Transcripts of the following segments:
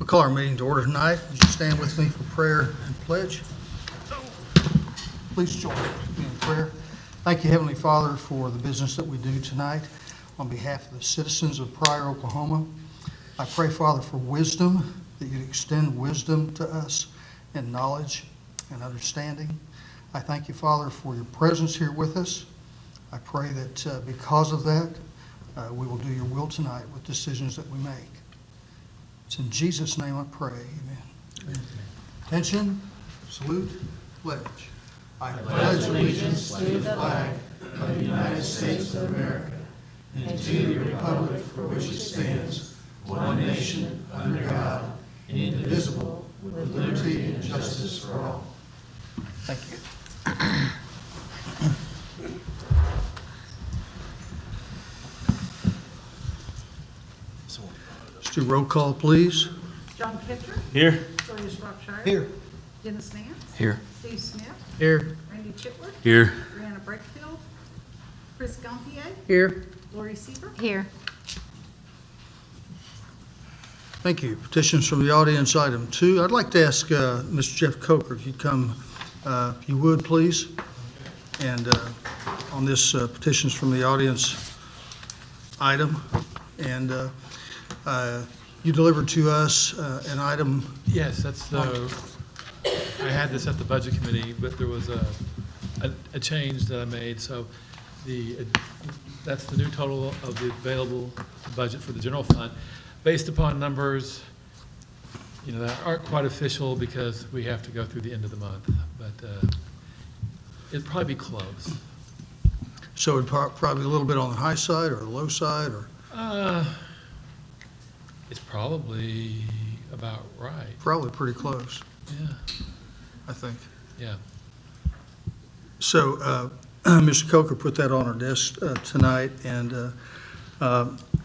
call our meeting to order tonight. Would you stand with me for prayer and pledge? Please join me in prayer. Thank you, Heavenly Father, for the business that we do tonight. On behalf of the citizens of Pryor, Oklahoma, I pray, Father, for wisdom, that you'd extend wisdom to us and knowledge and understanding. I thank you, Father, for your presence here with us. I pray that because of that, we will do your will tonight with decisions that we make. It's in Jesus' name I pray. Amen. Attention, salute, pledge. I pledge allegiance to the flag of the United States of America and to the republic for which it stands, one nation, under God, indivisible, with liberty and justice for all. Thank you. Let's do roll call, please. John Kitcher. Here. Julius Rockshire. Here. Dennis Nance. Here. Steve Smith. Here. Randy Chitwood. Here. Brianna Breakfield. Chris Gontier. Here. Lori Seaver. Here. Thank you. Petitions from the audience, item 2. I'd like to ask Mr. Jeff Coker if you'd come, if you would, please. And on this petitions from the audience item. And you delivered to us an item. Yes, that's the, I had this at the budget committee, but there was a change that I made. So that's the new total of the available budget for the general fund, based upon numbers, that aren't quite official because we have to go through the end of the month, but it'd probably be close. So it'd probably a little bit on the high side or the low side, or It's probably about right. probably pretty close, Yeah, I think. yeah. So Mr. Coker put that on our desk tonight, and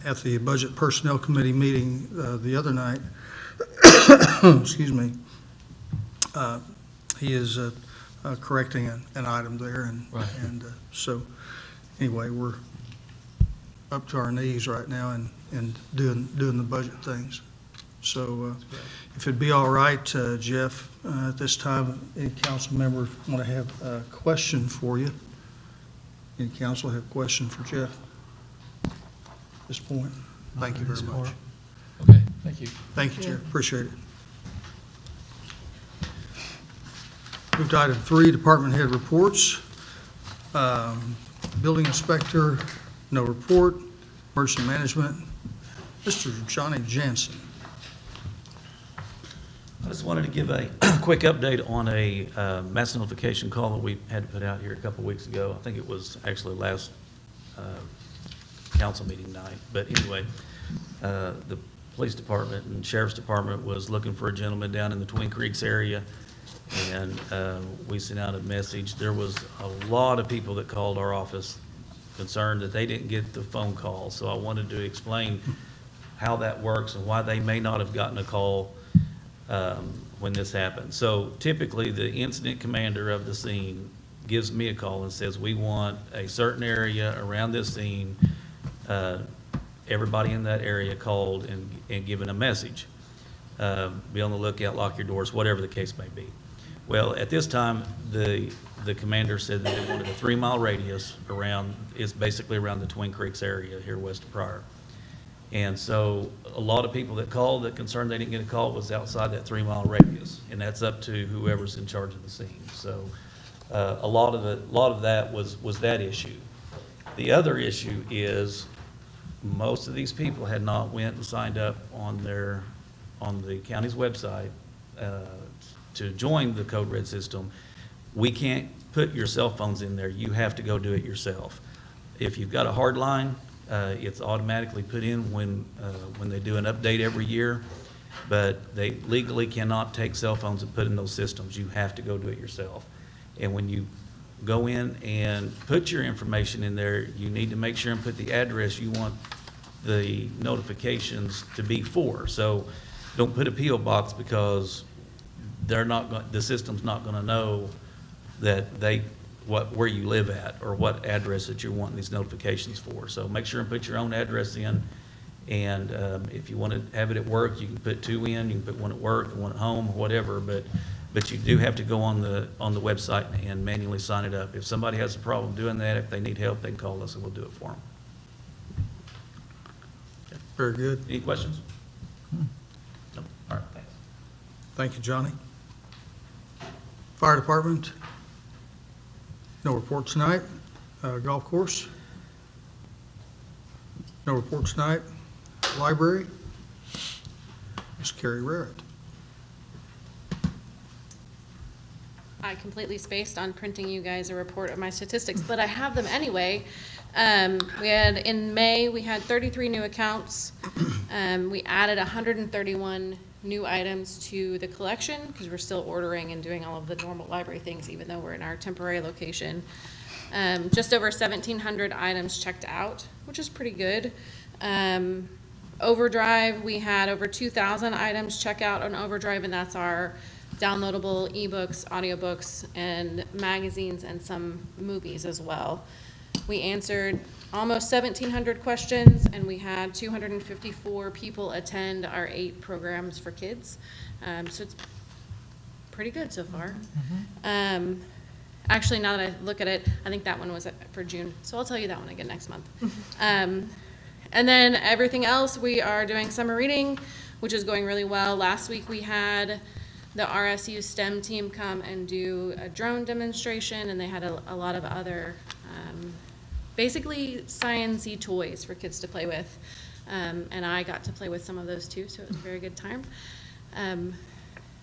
at the Budget Personnel Committee meeting the other night, excuse me, he is correcting an item there, and, Right. and so anyway, we're up to our knees right now in doing the budget things. So if it'd be all right, Jeff, at this time, any council member want to have a question for you? Any council have a question for Jeff at this point? Thank you very much. Okay, thank you. Thank you, Chair. Appreciate it. Move to item 3, department head reports. Building inspector, no report. Emergency management, Mr. Johnny Jansen. I just wanted to give a quick update on a mass notification call that we had to put out here a couple weeks ago. I think it was actually last council meeting night. But anyway, the police department and sheriff's department was looking for a gentleman down in the Twin Creeks area. And we sent out a message. There was a lot of people that called our office concerned that they didn't get the phone call. So I wanted to explain how that works and why they may not have gotten a call when this happened. So typically, the incident commander of the scene gives me a call and says, we want a certain area around this scene. Everybody in that area called and given a message. Be on the lookout, lock your doors, whatever the case may be. Well, at this time, the commander said that they wanted a 3-mile radius around, it's basically around the Twin Creeks area here west of Pryor. And so a lot of people that called that concerned they didn't get a call was outside that 3-mile radius, and that's up to whoever's in charge of the scene. So a lot of that was that issue. The other issue is most of these people had not went and signed up on the county's website to join the Code Red system. We can't put your cell phones in there. You have to go do it yourself. If you've got a hard line, it's automatically put in when they do an update every year, but they legally cannot take cell phones and put in those systems. You have to go do it yourself. And when you go in and put your information in there, you need to make sure and put the address you want the notifications to be for. So don't put a P.O. box, because the system's not going to know that where you live at or what address that you're wanting these notifications for. So make sure and put your own address in And if you want to have it at work, you can put 2 in, you can put 1 at work and 1 at home, or whatever, but you do have to go on the website and manually sign it up. If somebody has a problem doing that, if they need help, they can call us and we'll do it for them. Very good. Any questions? No? All right, thanks. Thank you, Johnny. Fire Department, no report tonight. Golf course, no report tonight. Library, Ms. Carrie Rarrett. I completely spaced on printing you guys a report of my statistics, but I have them anyway. In May, we had 33 new accounts. We added 131 new items to the collection because we're still ordering and doing all of the normal library things, even though we're in our temporary location. Just over 1,700 items checked out, which is pretty good. Overdrive, we had over 2,000 items check out on Overdrive, and that's our downloadable ebooks, audiobooks, and magazines, and some movies as well. We answered almost 1,700 questions, and we had 254 people attend our 8 programs for kids. So it's pretty good so far. Actually, now that I look at it, I think that one was for June, so I'll tell you that one again next month. And then everything else, we are doing summer reading, which is going really well. Last week we had the RSU STEM team come and do a drone demonstration, and they had a lot of other basically science-y toys for kids to play with. And I got to play with some of those too, so it was a very good time.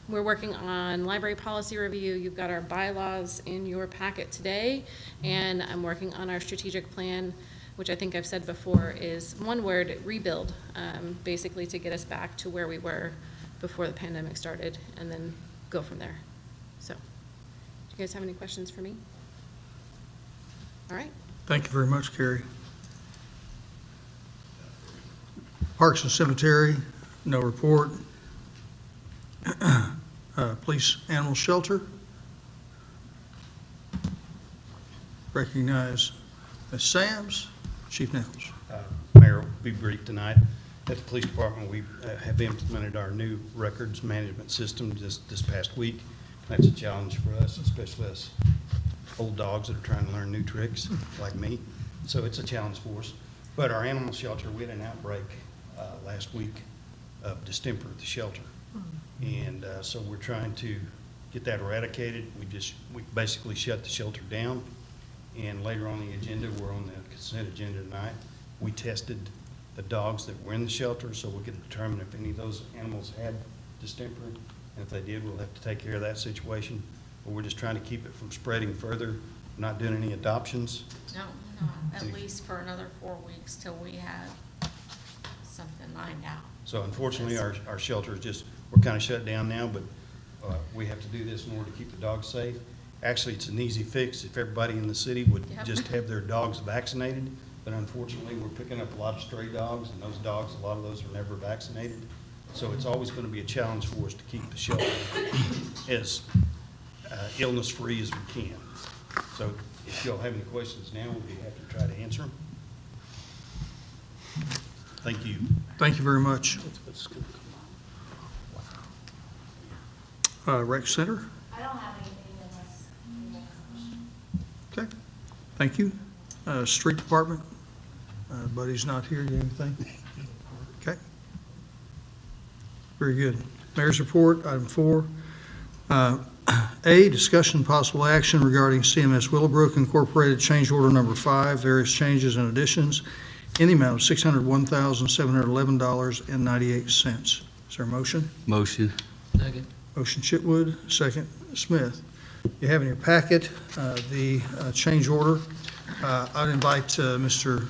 We're working on library policy review. You've got our bylaws in your packet today, and I'm working on our strategic plan, which I think I've said before is one word, rebuild, basically to get us back to where we were before the pandemic started, and then go from there. So, do you guys have any questions for me? All right. Thank you very much, Carrie. Parks and Cemetery, no report. Police Animal Shelter. Recognize Ms. Sams, Chief Nichols. Mayor, will be brief tonight. At the police department, we have implemented our new records management system just this past week. That's a challenge for us, especially us old dogs that are trying to learn new tricks like me. So it's a challenge for us. But our animal shelter, we had an outbreak last week of distemper at the shelter. And so we're trying to get that eradicated. We basically shut the shelter down. And later on the agenda, we're on the consent agenda tonight. We tested the dogs that were in the shelter so we could determine if any of those animals had distemper. And if they did, we'll have to take care of that situation. But we're just trying to keep it from spreading further. We're not doing any adoptions. No, at least for another 4 weeks till we have something lined out. So unfortunately, our shelter is just, we're kind of shut down now, but we have to do this in order to keep the dogs safe. Actually, it's an easy fix if everybody in the city would just have their dogs vaccinated. But unfortunately, we're picking up a lot of stray dogs, and those dogs, a lot of those are never vaccinated. So it's always going to be a challenge for us to keep the shelter as illness-free as we can. So if y'all have any questions now, we'll be happy to try to answer them. Thank you. Thank you very much. Rec Center. I don't have anything unless you have a question. Okay, thank you. Street Department, Buddy's not here, you have anything? Okay. Very good. Mayor's report, item 4. A, discussion and possible action regarding CMS Willowbrook Incorporated change order number 5, various changes and additions in the amount of $601,711.98. Is there a motion? Motion. Second. Motion Chitwood, second Smith. You have in your packet the change order. I'd invite Mr.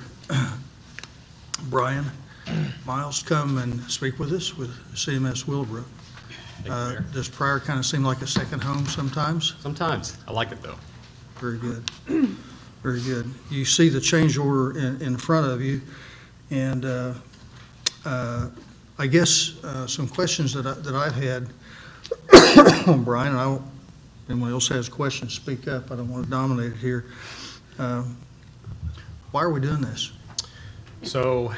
Brian Miles to come and speak with us with CMS Willowbrook. Does Pryor kind of seem like a second home sometimes? Sometimes. I like it, though. Very good. Very good. You see the change order in front of you, and I guess some questions that I've had, Brian, and if anyone else has questions, speak up. I don't want to dominate it here. Why are we doing this? So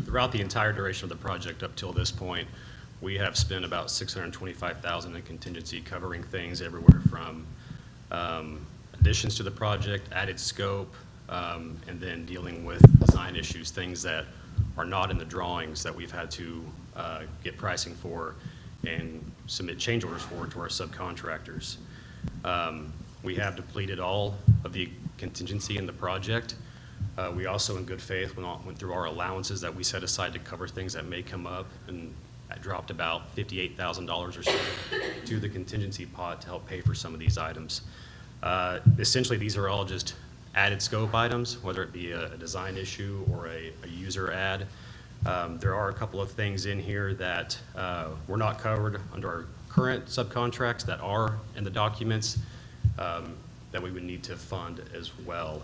throughout the entire duration of the project up till this point, we have spent about $625,000 in contingency, covering things everywhere from additions to the project, added scope, and then dealing with design issues, things that are not in the drawings that we've had to get pricing for and submit change orders for to our subcontractors. We have depleted all of the contingency in the project. We also, in good faith, went through our allowances that we set aside to cover things that may come up, and I dropped about $58,000 or so to the contingency pot to help pay for some of these items. Essentially, these are all just added scope items, whether it be a design issue or a user ad. There are a couple of things in here that were not covered under our current subcontracts that are in the documents that we would need to fund as well.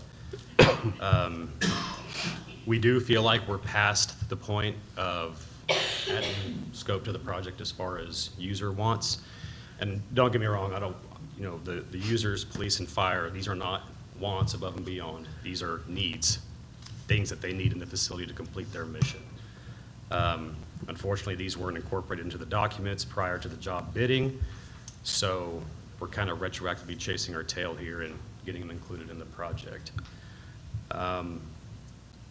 We do feel like we're past the point of adding scope to the project as far as user wants. And don't get me wrong, the users, police and fire, these are not wants above and beyond. These are needs, things that they need in the facility to complete their mission. Unfortunately, these weren't incorporated into the documents prior to the job bidding, so we're kind of retroactively chasing our tail here and getting them included in the project.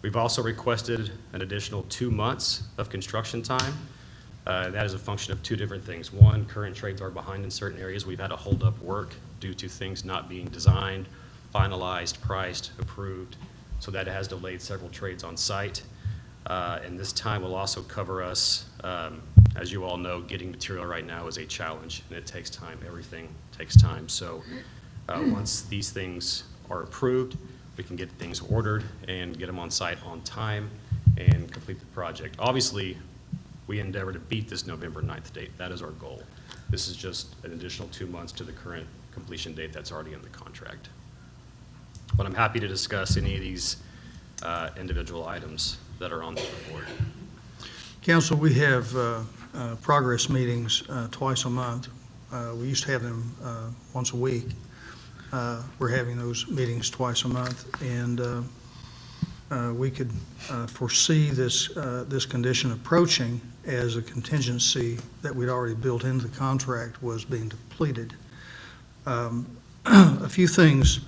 We've also requested an additional 2 months of construction time. That is a function of two different things. One, current trades are behind in certain areas. We've had to hold up work due to things not being designed, finalized, priced, approved, so that has delayed several trades on site. And this time will also cover us, as you all know, getting material right now is a challenge, and it takes time. Everything takes time. So once these things are approved, we can get things ordered and get them on site on time and complete the project. Obviously, we endeavor to beat this November 9th date. That is our goal. This is just an additional 2 months to the current completion date that's already in the contract. But I'm happy to discuss any of these individual items that are on the report. Council, we have progress meetings twice a month. We used to have them once a week. We're having those meetings twice a month, and we could foresee this condition approaching as a contingency that we'd already built into the contract was being depleted. A few things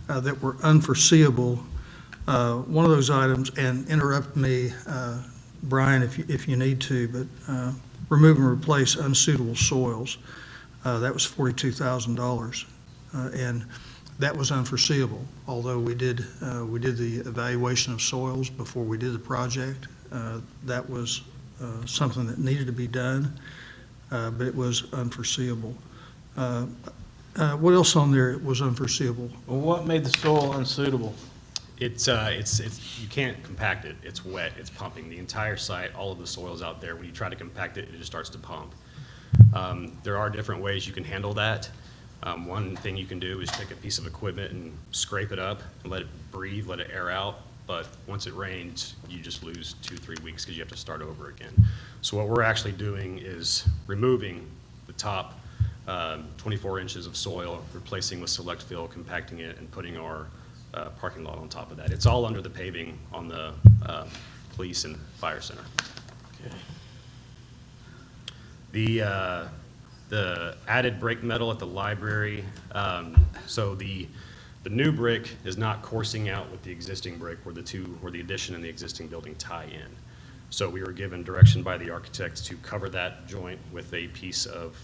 that were unforeseeable. One of those items, and interrupt me, Brian, if you need to, but remove and replace unsuitable soils. That was $42,000. And that was unforeseeable, although we did the evaluation of soils before we did the project. That was something that needed to be done, but it was unforeseeable. What else on there was unforeseeable? Well, what made the soil unsuitable? It's you can't compact it. It's wet. It's pumping. The entire site, all of the soil's out there. When you try to compact it, it just starts to pump. There are different ways you can handle that. One thing you can do is take a piece of equipment and scrape it up and let it breathe, let it air out. But once it rains, you just lose 2-3 weeks because you have to start over again. So what we're actually doing is removing the top 24 inches of soil, replacing with select fill, compacting it, and putting our parking lot on top of that. It's all under the paving on the police and fire center. Okay. The added brake metal at the library, so the new brick is not coursing out with the existing brick where the addition and the existing building tie in. So we were given direction by the architects to cover that joint with a piece of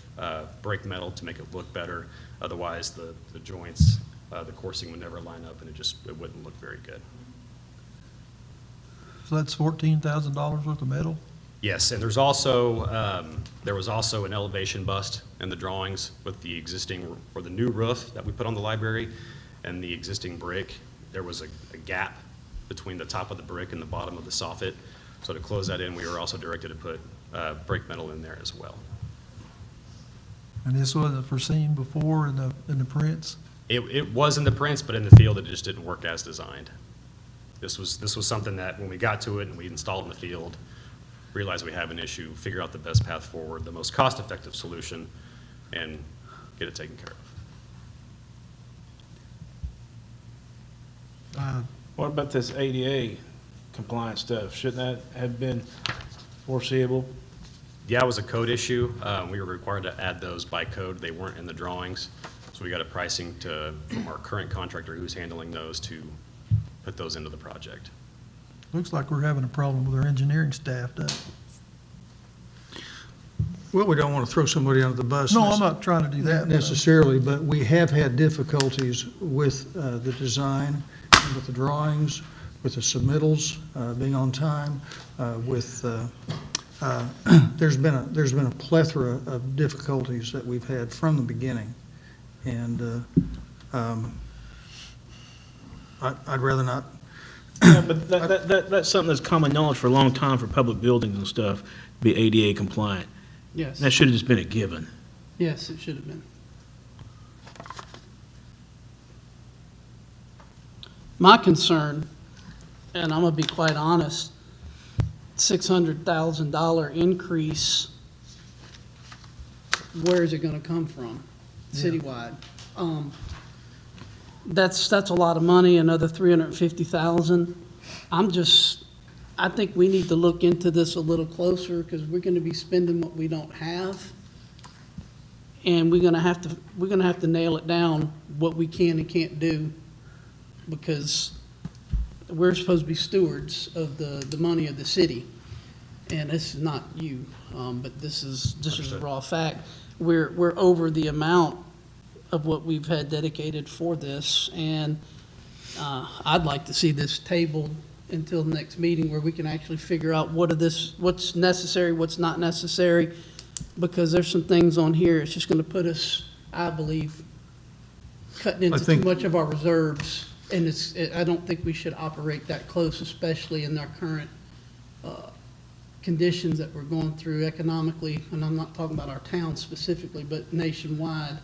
brake metal to make it look better. Otherwise, the joints, the coursing would never line up, and it wouldn't look very good. So that's $14,000 worth of metal? Yes, and there was also an elevation bust in the drawings with the existing, or the new roof that we put on the library and the existing brick. There was a gap between the top of the brick and the bottom of the soffit. So to close that in, we were also directed to put brake metal in there as well. And this wasn't foreseen before in the prints? It was in the prints, but in the field, it just didn't work as designed. This was something that when we got to it and we installed it in the field, realize we have an issue, figure out the best path forward, the most cost-effective solution, and get it taken care of. What about this ADA compliant stuff. Shouldn't that have been foreseeable? Yeah, it was a code issue. We were required to add those by code. They weren't in the drawings. So we got a pricing from our current contractor who's handling those to put those into the project. Looks like we're having a problem with our engineering staff, doesn't it? Well, we don't want to throw somebody under the bus. No, I'm not trying to do that. Necessarily, but we have had difficulties with the design, and with the drawings, with the submittals being on time, there's been a plethora of difficulties that we've had from the beginning. And I'd rather not. Yeah, but that's something that's common knowledge for a long time for public buildings and stuff, be ADA compliant. Yes, That should have just been a given. yes, it should have been. My concern, and I'm gonna be quite honest, $600,000 increase, where is it gonna come from, citywide? That's a lot of money, another 350,000. I think we need to look into this a little closer, because we're gonna be spending what we don't have. And we're gonna have to nail it down, what we can and can't do, because we're supposed to be stewards of the money of the city. And this is not you, but this is a raw fact. We're over the amount of what we've had dedicated for this, and I'd like to see this tabled until the next meeting, where we can actually figure out what's necessary, what's not necessary, because there's some things on here, it's just gonna put us, I believe, cutting into too much of our reserves, and I don't think we should operate that close, especially in our current conditions that we're going through economically, and I'm not talking about our town specifically, but nationwide.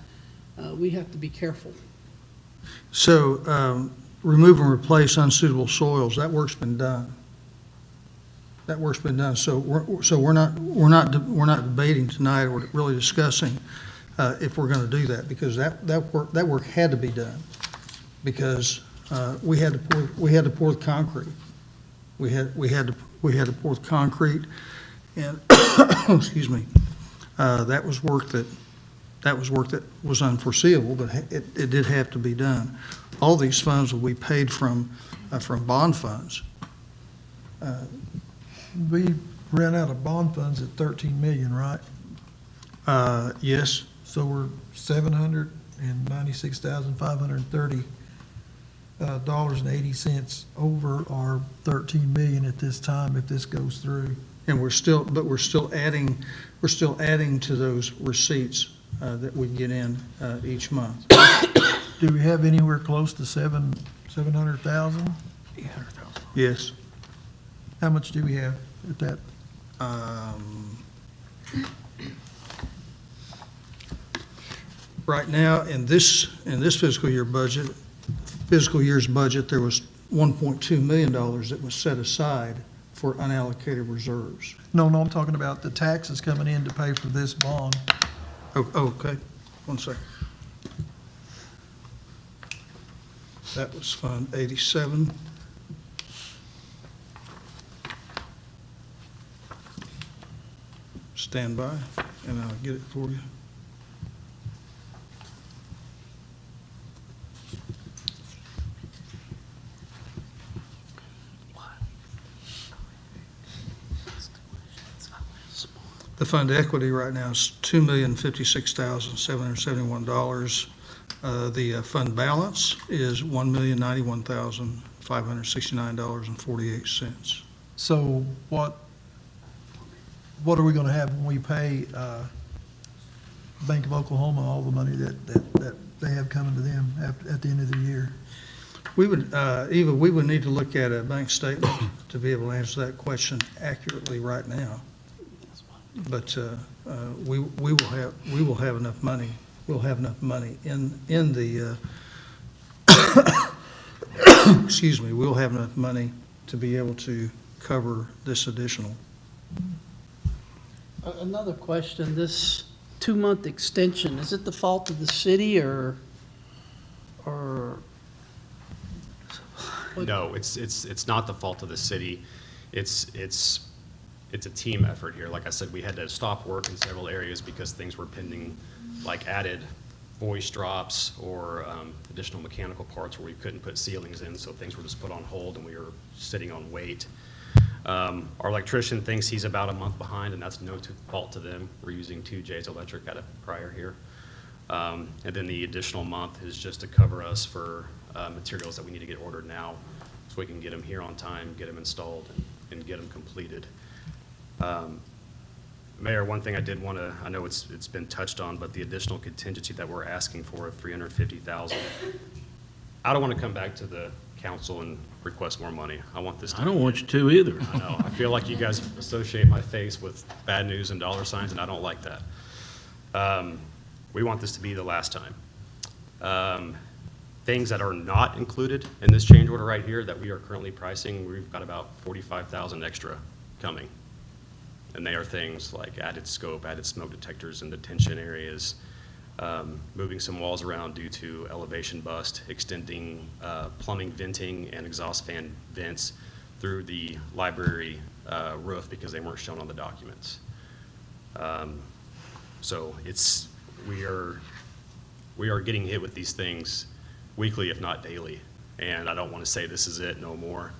We have to be careful. So, remove and replace unsuitable soils, that work's been done. That work's been done, so we're not debating tonight or really discussing if we're gonna do that, because that work had to be done, because we had to pour the concrete. We had to pour the concrete, and, excuse me, that was work that was unforeseeable, but it did have to be done. All these funds will be paid from bond funds. We ran out of bond funds at 13 million, right? Yes, So we're $796,530 $80 over our 13 million at this time if this goes through. and we're still adding to those receipts that we get in each month. Do we have anywhere close to 700,000? Yes. How much do we have at that? Right now, in this fiscal year's budget, there was $1.2 million that was set aside for unallocated reserves. No, I'm talking about the taxes coming in to pay for this bond. Oh, okay, 1 second. That was Fund 87. Stand by, and I'll get it for you. The fund equity right now is $2,056,771. The fund balance is $1,091,569.48. So what are we gonna have when we pay Bank of Oklahoma all the money that they have coming to them at the end of the year? We would, Eva, we would need to look at a bank statement to be able to answer that question accurately right now. But we will have enough money. We'll have enough money in the excuse me. We'll have enough money to be able to cover this additional. Another question, this 2-month extension, is it the fault of the city, or No, it's not the fault of the city. It's a team effort here. Like I said, we had to stop work in several areas because things were pending, like added voice drops or additional mechanical parts where we couldn't put ceilings in, so things were just put on hold and we were sitting on wait. Our electrician thinks he's about a month behind, and that's no fault to them. We're using 2J's Electric out of Pryor here. And then the additional month is just to cover us for materials that we need to get ordered now, so we can get them here on time, get them installed, and get them completed. Mayor, one thing I did want to, I know it's been touched on, but the additional contingency that we're asking for of $350,000, I don't want to come back to the council and request more money. I want this to I don't want you to either. I know. I feel like you guys associate my face with bad news and dollar signs, and I don't like that. We want this to be the last time. Things that are not included in this change order right here that we are currently pricing, we've got about $45,000 extra coming. And they are things like added scope, added smoke detectors in detention areas, moving some walls around due to elevation bust, extending plumbing venting and exhaust fan vents through the library roof because they weren't shown on the documents. So we are getting hit with these things weekly, if not daily. And I don't want to say this is it, no more.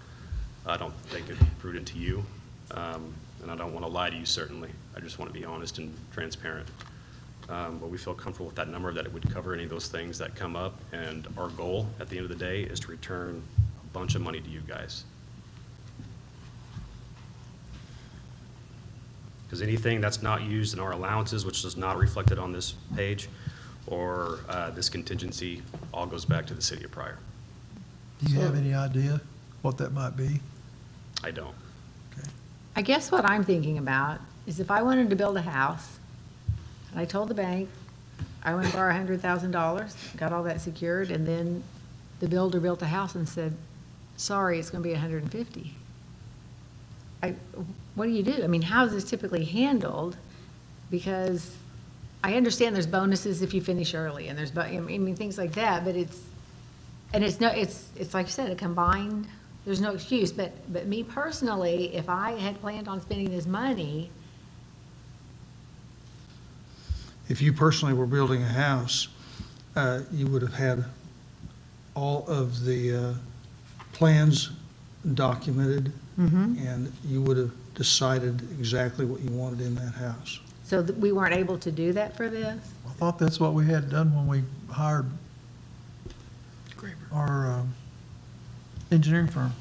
I don't think it'd be prudent to you. And I don't want to lie to you, certainly. I just want to be honest and transparent. But we feel comfortable with that number, that it would cover any of those things that come up. And our goal at the end of the day is to return a bunch of money to you guys. Because anything that's not used in our allowances, which is not reflected on this page, or this contingency, all goes back to the city of Pryor. Do you have any idea what that might be? I don't. I guess what I'm thinking about is if I wanted to build a house, and I told the bank, I want to borrow $100,000, got all that secured, and then the builder built a house and said, sorry, it's going to be 150. What do you do? I mean, how is this typically handled? Because I understand there's bonuses if you finish early, and I mean, things like that, but it's like you said, a combined, there's no excuse, but me personally, if I had planned on spending this money, If you personally were building a house, you would have had all of the plans documented, and you would have decided exactly what you wanted in that house. so that we weren't able to do that for this? I thought that's what we had done when we hired our engineering firm.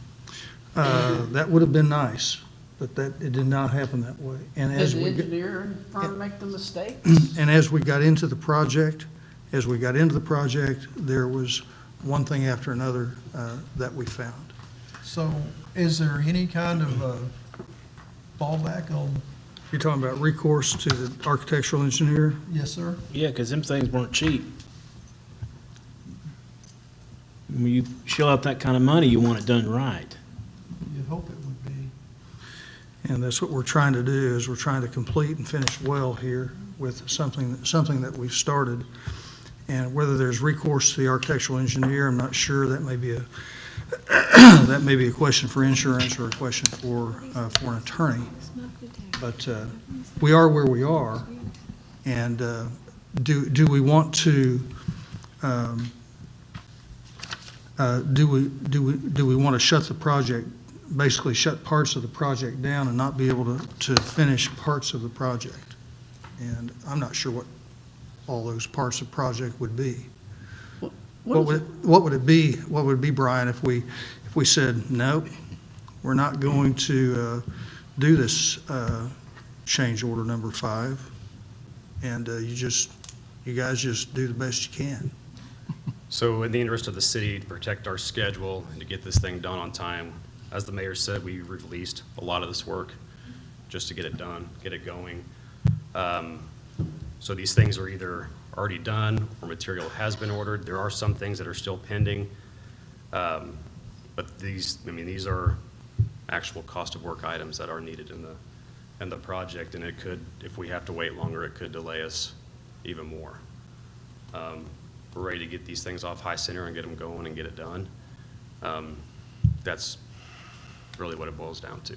That would have been nice, but it did not happen that way. And Did as the we got- engineer firm make the mistake? and as we got into the project, there was one thing after another that we found. So is there any kind of fallback on, You're talking about recourse to the architectural engineer? yes, sir? Yeah, because them things weren't cheap. When you shell out that kind of money, you want it done right. You'd hope it would be. And that's what we're trying to do, is we're trying to complete and finish well here with something that we've started. And whether there's recourse to the architectural engineer, I'm not sure. That may be a question for insurance or a question for an attorney. But we are where we are. And do we want to do we want to shut the project, basically shut parts of the project down and not be able to finish parts of the project? And I'm not sure what all those parts of the project would be. What would it be, Brian, if we said, nope, we're not going to do this change order number 5, and you guys just do the best you can? So in the interest of the city, to protect our schedule and to get this thing done on time, as the mayor said, we released a lot of this work just to get it done, get it going. So these things are either already done or material has been ordered. There are some things that are still pending. But these are actual cost of work items that are needed in the project, and it could, if we have to wait longer, it could delay us even more. We're ready to get these things off High Center and get them going and get it done. That's really what it boils down to.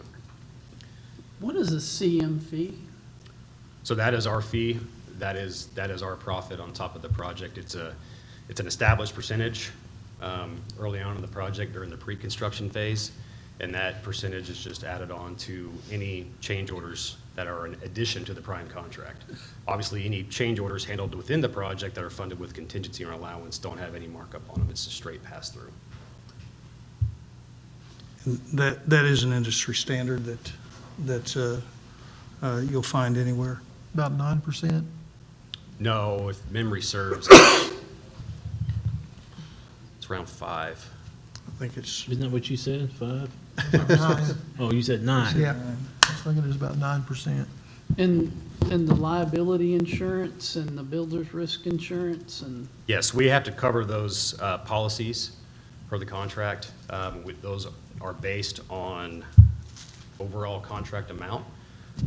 What is a CM fee? So that is our fee. That is our profit on top of the project. It's an established percentage early on in the project during the pre-construction phase, and that percentage is just added on to any change orders that are in addition to the prime contract. Obviously, any change orders handled within the project that are funded with contingency or allowance don't have any markup on them. It's a straight pass-through. That is an industry standard that you'll find anywhere. About 9%? No, if memory serves, it's around 5. I think it's, Isn't that what you said, 5? 9. Oh, you said 9. Yeah, I was thinking it was about 9%. And the liability insurance and the builder's risk insurance and, Yes, we have to cover those policies for the contract. Those are based on overall contract amount.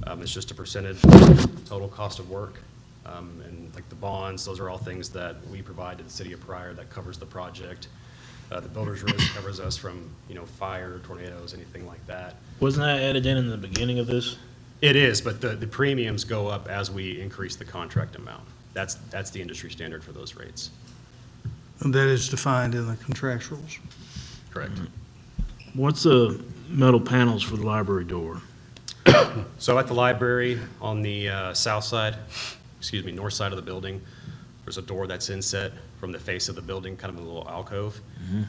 It's just a percentage of total cost of work. And like the bonds, those are all things that we provide to the city of Pryor that covers the project. The builder's risk covers us from, fire, tornadoes, anything like that. Wasn't that added in the beginning of this? It is, but the premiums go up as we increase the contract amount. That's the industry standard for those rates. and that is defined in the contractuals. Correct. What's the metal panels for the library door? So at the library on the north side of the building, there's a door that's inset from the face of the building, kind of a little alcove,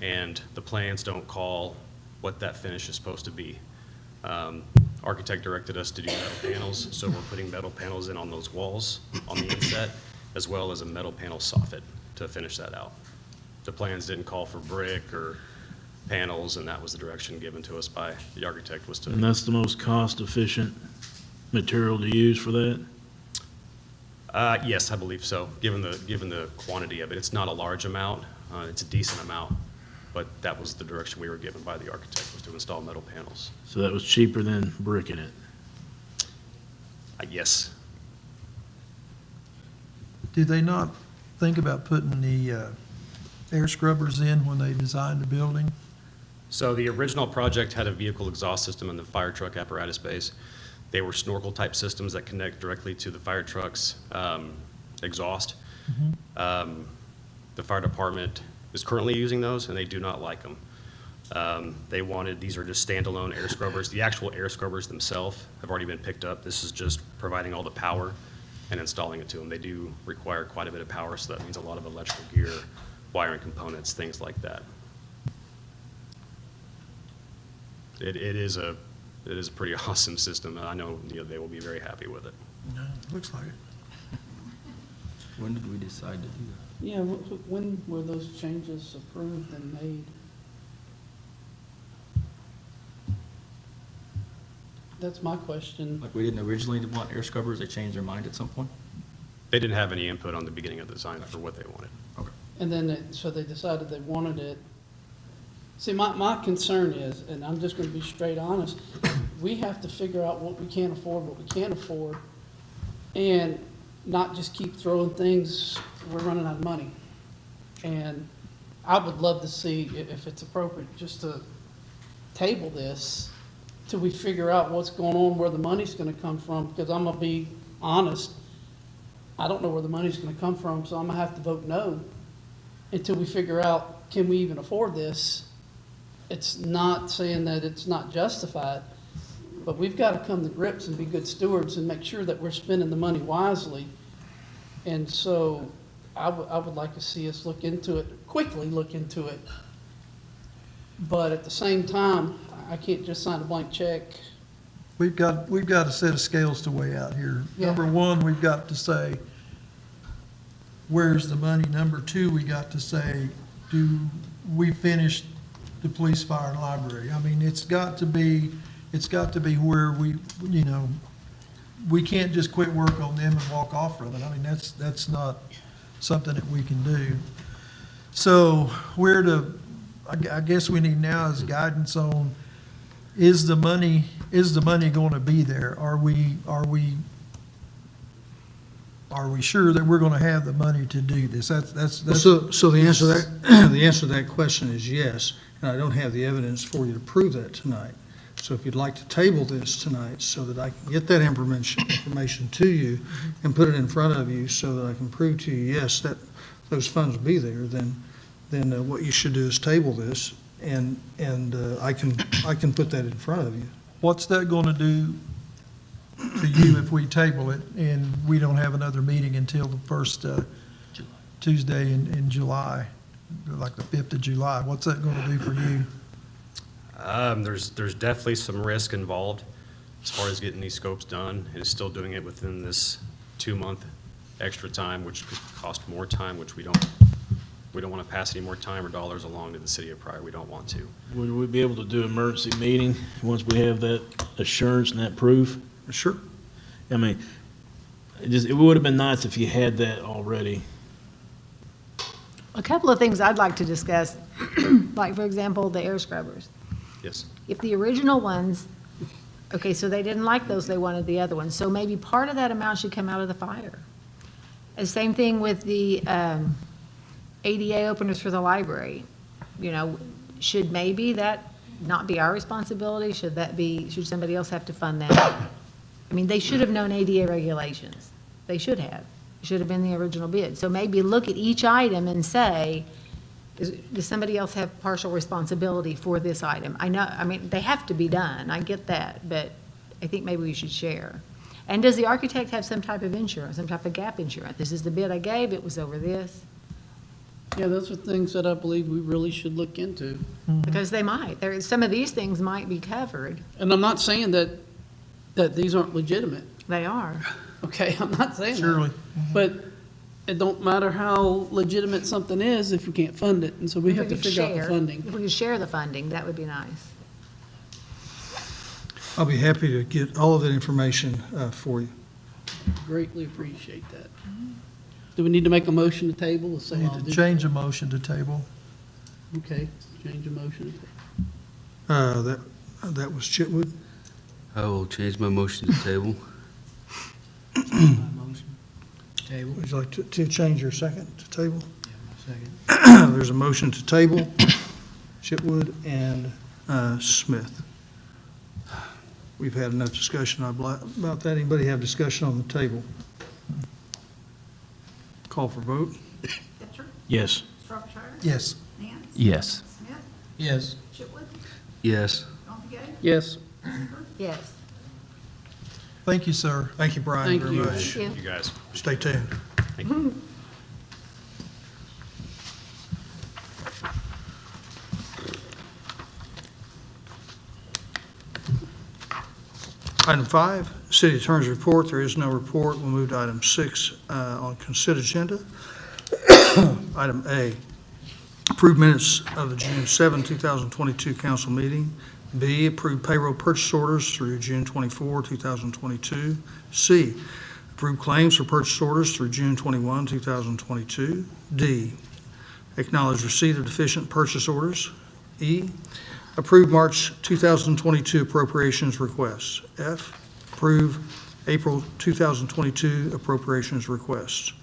and the plans don't call what that finish is supposed to be. Architect directed us to do metal panels, so we're putting metal panels in on those walls on the inset, as well as a metal panel soffit to finish that out. The plans didn't call for brick or panels, and that was the direction given to us by the architect, was to. And that's the most cost-efficient material to use for that? Yes, I believe so, given the quantity of it. It's not a large amount, it's a decent amount, but that was the direction we were given by the architect, was to install metal panels. So that was cheaper than bricking it? Yes. Did they not think about putting the air scrubbers in when they designed the building? So the original project had a vehicle exhaust system in the fire truck apparatus base. They were snorkel-type systems that connect directly to the fire truck's exhaust. The fire department is currently using those, and they do not like them. These are just standalone air scrubbers. The actual air scrubbers themselves have already been picked up. This is just providing all the power and installing it to them. They do require quite a bit of power, so that means a lot of electrical gear, wiring components, things like that. It is a pretty awesome system, and I know they will be very happy with it. Looks like it. When did we decide to do that? yeah, when were those changes approved and made? That's my question. Like, we didn't originally want air scrubbers, they changed their mind at some point? They didn't have any input on the beginning of the design for what they wanted. Okay. And then, so they decided they wanted it. See, my concern is, and I'm just gonna be straight honest, we have to figure out what we can afford, what we can't afford, and not just keep throwing things, we're running out of money. And I would love to see, if it's appropriate, just to table this till we figure out what's going on, where the money's gonna come from, because I'm gonna be honest, I don't know where the money's gonna come from, so I'm gonna have to vote no until we figure out, can we even afford this? It's not saying that it's not justified, but we've got to come to grips and be good stewards and make sure that we're spending the money wisely. And so I would like to see us look into it, quickly look into it. But at the same time, I can't just sign a blank check. We've got a set of scales to weigh out here. Yeah. Number one, we've got to say, where's the money? Number two, we got to say, do we finish the police, fire, and library? I mean, it's got to be where we can't just quit work on them and walk off from it. I mean, that's not something that we can do. So I guess we need now is guidance on, is the money going to be there? Are we are we sure that we're gonna have the money to do this? That's. So the answer to that, the answer to that question is yes, and I don't have the evidence for you to prove that tonight. So if you'd like to table this tonight so that I can get that information to you and put it in front of you so that I can prove to you, yes, that those funds will be there, then what you should do is table this, and I can put that in front of you. What's that gonna do to you if we table it and we don't have another meeting until the first Tuesday in July, like the 5th of July? What's that gonna do for you? There's definitely some risk involved as far as getting these scopes done and still doing it within this 2-month extra time, which could cost more time, which we don't want to pass any more time or dollars along to the city of Pryor. We don't want to. Would we be able to do an emergency meeting once we have that assurance and that proof? Sure. I mean, it would have been nice if you had that already. A couple of things I'd like to discuss, like, for example, the air scrubbers. Yes. If the original ones, okay, so they didn't like those, they wanted the other ones, so maybe part of that amount should come out of the fire. And same thing with the ADA openers for the library. You know, should maybe that not be our responsibility? Should somebody else have to fund that? I mean, they should have known ADA regulations. They should have. It should have been the original bid. So maybe look at each item and say, does somebody else have partial responsibility for this item? I know, I mean, they have to be done, I get that, but I think maybe we should share. And does the architect have some type of insurance, some type of gap insurance? This is the bid I gave, it was over this. Yeah, those are things that I believe we really should look into. Because they might, some of these things might be covered. And I'm not saying that these aren't legitimate. They are. Okay, I'm not saying that. Surely. But it don't matter how legitimate something is if we can't fund it, and so we have to figure out the funding. If we could share the funding, that would be nice. I'll be happy to get all of that information for you. Greatly appreciate that. Do we need to make a motion to table? Say Need I'll to do- change a motion to table. Okay, change the motion to table. That was Chitwood. I will change my motion to table. Would you like to change your second to table? Second. There's a motion to table, Chitwood and Smith. We've had enough discussion about that. Anybody have discussion on the table? Call for vote. Pitcher, Yes. Shropshire, Yes. Nance, Yes. Smith, Yes. Chitwood, Yes. Gantier, Yes. Seaver, Yes. Thank you, sir. Thank you, Brian, Thank very you. much. Thank You guys. Stay tuned. Thank you. Item 5, City Attorney's Report. There is no report. We'll move to item 6 on consent agenda. Item A, approved minutes of the June 7, 2022 council meeting. B, approved payroll purchase orders through June 24, 2022. C, approved claims for purchase orders through June 21, 2022. D, acknowledge receipt of deficient purchase orders. E, approve March 2022 appropriations requests. F, approve April 2022 appropriations requests.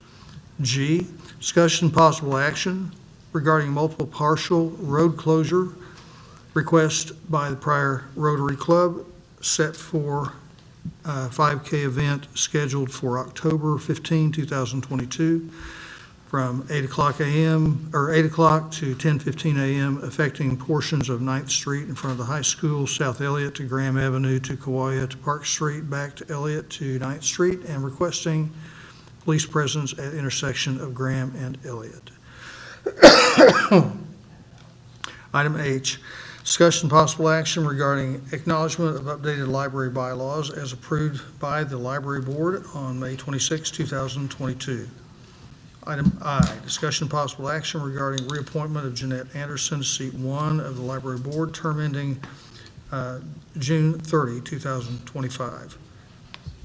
G, discussion possible action regarding multiple partial road closure request by the Pryor Rotary Club set for 5K event scheduled for October 15, 2022 from 8 o'clock a.m. or 8 o'clock to 10:15 a.m. affecting portions of 9th Street in front of the high school, South Elliott to Graham Avenue to Kauai to Park Street, back to Elliott to 9th Street, and requesting police presence at intersection of Graham and Elliott. Item H, discussion possible action regarding acknowledgement of updated library bylaws as approved by the library board on May 26, 2022. Item I, discussion possible action regarding reappointment of Jeanette Anderson, seat 1 of the library board, term ending June 30, 2025.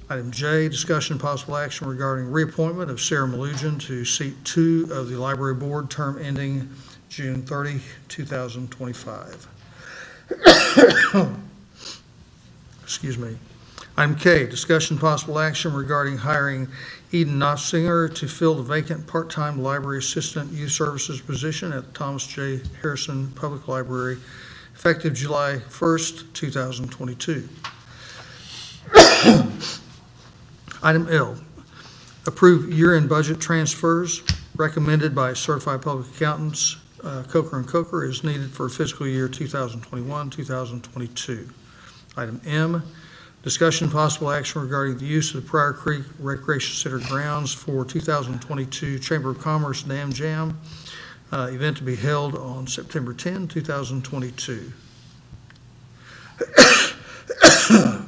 Item J, discussion possible action regarding reappointment of Sarah Malugian to seat 2 of the library board, term ending June 30, 2025. Excuse me. Item K, discussion possible action regarding hiring Eden Knopfinger to fill the vacant part-time library assistant youth services position at Thomas J. Harrison Public Library, effective July 1st, 2022. Item L, approve year-end budget transfers recommended by certified public accountants, Coker & Coker, is needed for fiscal year 2021-2022. Item M, discussion possible action regarding the use of the Pryor Creek Recreation Center grounds for 2022 Chamber of Commerce Dam Jam event to be held on September 10, 2022.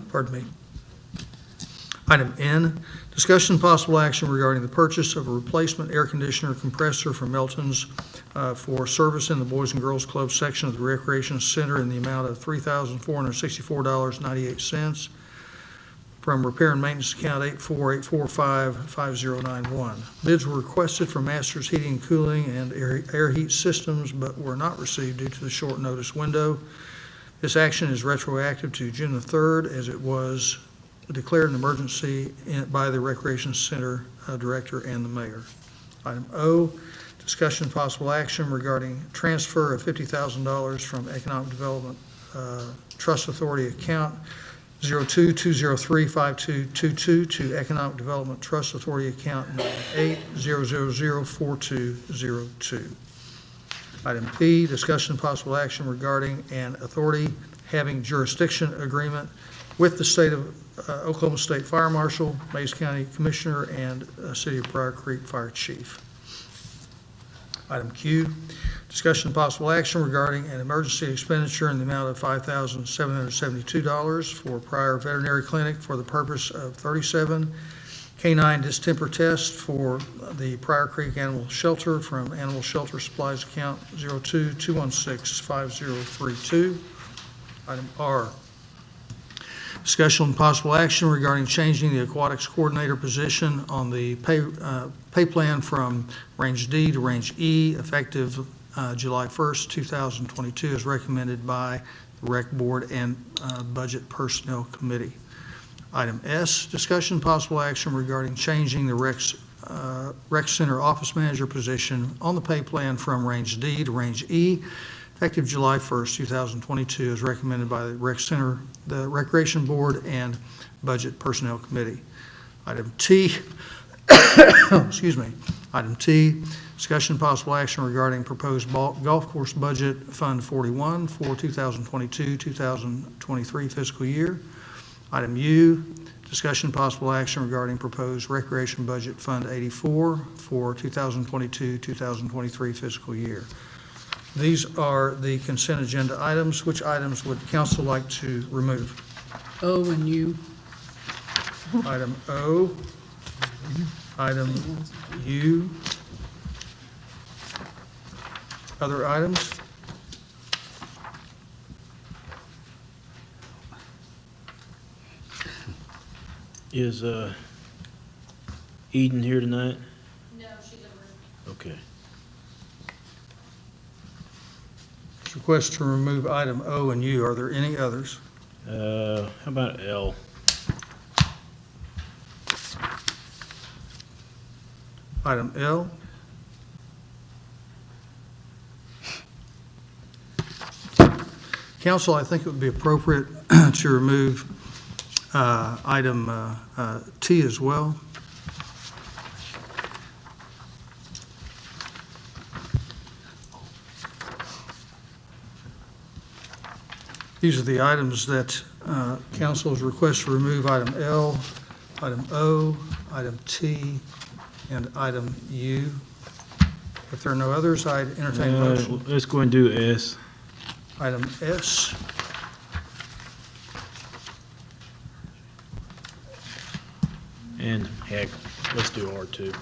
Pardon me. Item N, discussion possible action regarding the purchase of a replacement air conditioner compressor from Melton's for service in the Boys and Girls Club section of the Recreation Center in the amount of $3,464.98 from Repair and Maintenance Account 848455091. Bids were requested from Masters Heating and Cooling and Air Heat Systems, but were not received due to the short notice window. This action is retroactive to June the 3rd, as it was declared an emergency by the Recreation Center Director and the Mayor. Item O, discussion possible action regarding transfer of $50,000 from Economic Development Trust Authority account 02-203-5222 to Economic Development Trust Authority account 98-000-4202. Item P, discussion possible action regarding an authority having jurisdiction agreement with the state of Oklahoma State Fire Marshal, Mays County Commissioner, and City of Pryor Creek Fire Chief. Item Q, discussion possible action regarding an emergency expenditure in the amount of $5,772 for Pryor Veterinary Clinic for the purpose of 37 canine distemper tests for the Pryor Creek Animal Shelter from Animal Shelter Supplies account 02-216-5032. Item R, discussion and possible action regarding changing the aquatics coordinator position on the pay plan from Range D to Range E, effective July 1st, 2022, as recommended by the Rec Board and Budget Personnel Committee. Item S, discussion possible action regarding changing the Rec Center Office Manager position on the pay plan from Range D to Range E, effective July 1st, 2022, as recommended by the Rec Center, the Recreation Board, and Budget Personnel Committee. Item T, excuse me. Item T, discussion possible action regarding proposed golf course budget Fund 41 for 2022-2023 fiscal year. Item U, discussion possible action regarding proposed recreation budget Fund 84 for 2022-2023 fiscal year. These are the consent agenda items. Which items would council like to remove? O and U. Item O, item U. Other items? Is Eden here tonight? No, she's a room. Okay. Request to remove item O and U. Are there any others? How about L? Item L. Council, I think it would be appropriate to remove item T as well. These are the items that council's request to remove: item L, item O, item T, and item U. If there are no others, I'd entertain a motion. Let's go and do S. Item S. And heck, let's do R2.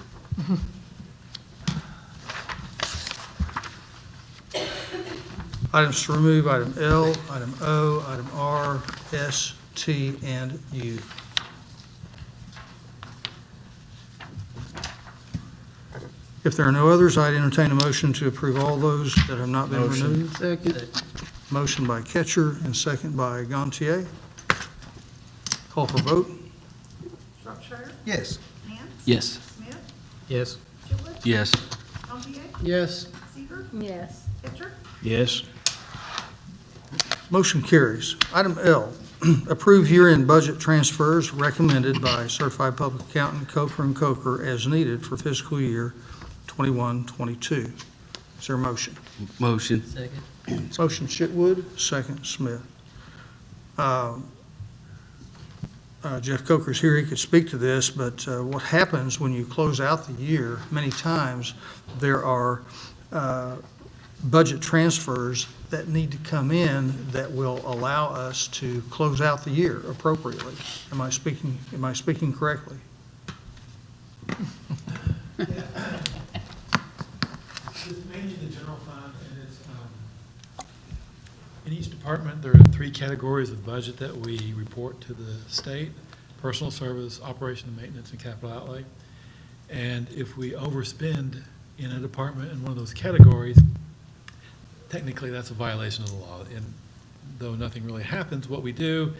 Items to remove: item L, item O, item R, S, T, and U. If there are no others, I'd entertain a motion to approve all those that have not been Motion. removed. Second. Motion by Ketcher and second by Gantier. Call for vote? Shropshire, Yes. Nance. Yes. Smith, Yes. Chitwood. Yes. Gantier, Yes. Seaver, Yes. Etcher, Yes. Motion carries. Item L, approve year-end budget transfers recommended by Certified Public Accountant Coker and Coker as needed for fiscal year 21-22. Is there a motion? Motion. Motion Chitwood, second Smith. Jeff Coker's here, he could speak to this, but what happens when you close out the year, many times, there are budget transfers that need to come in that will allow us to close out the year appropriately. Am I speaking correctly? It's mainly the general fund, and it's, in each department, there are 3 categories of budget that we report to the state: personal service, operation and maintenance, and capital outlay. And if we overspend in a department in one of those categories, technically that's a violation of the law. And though nothing really happens, what we do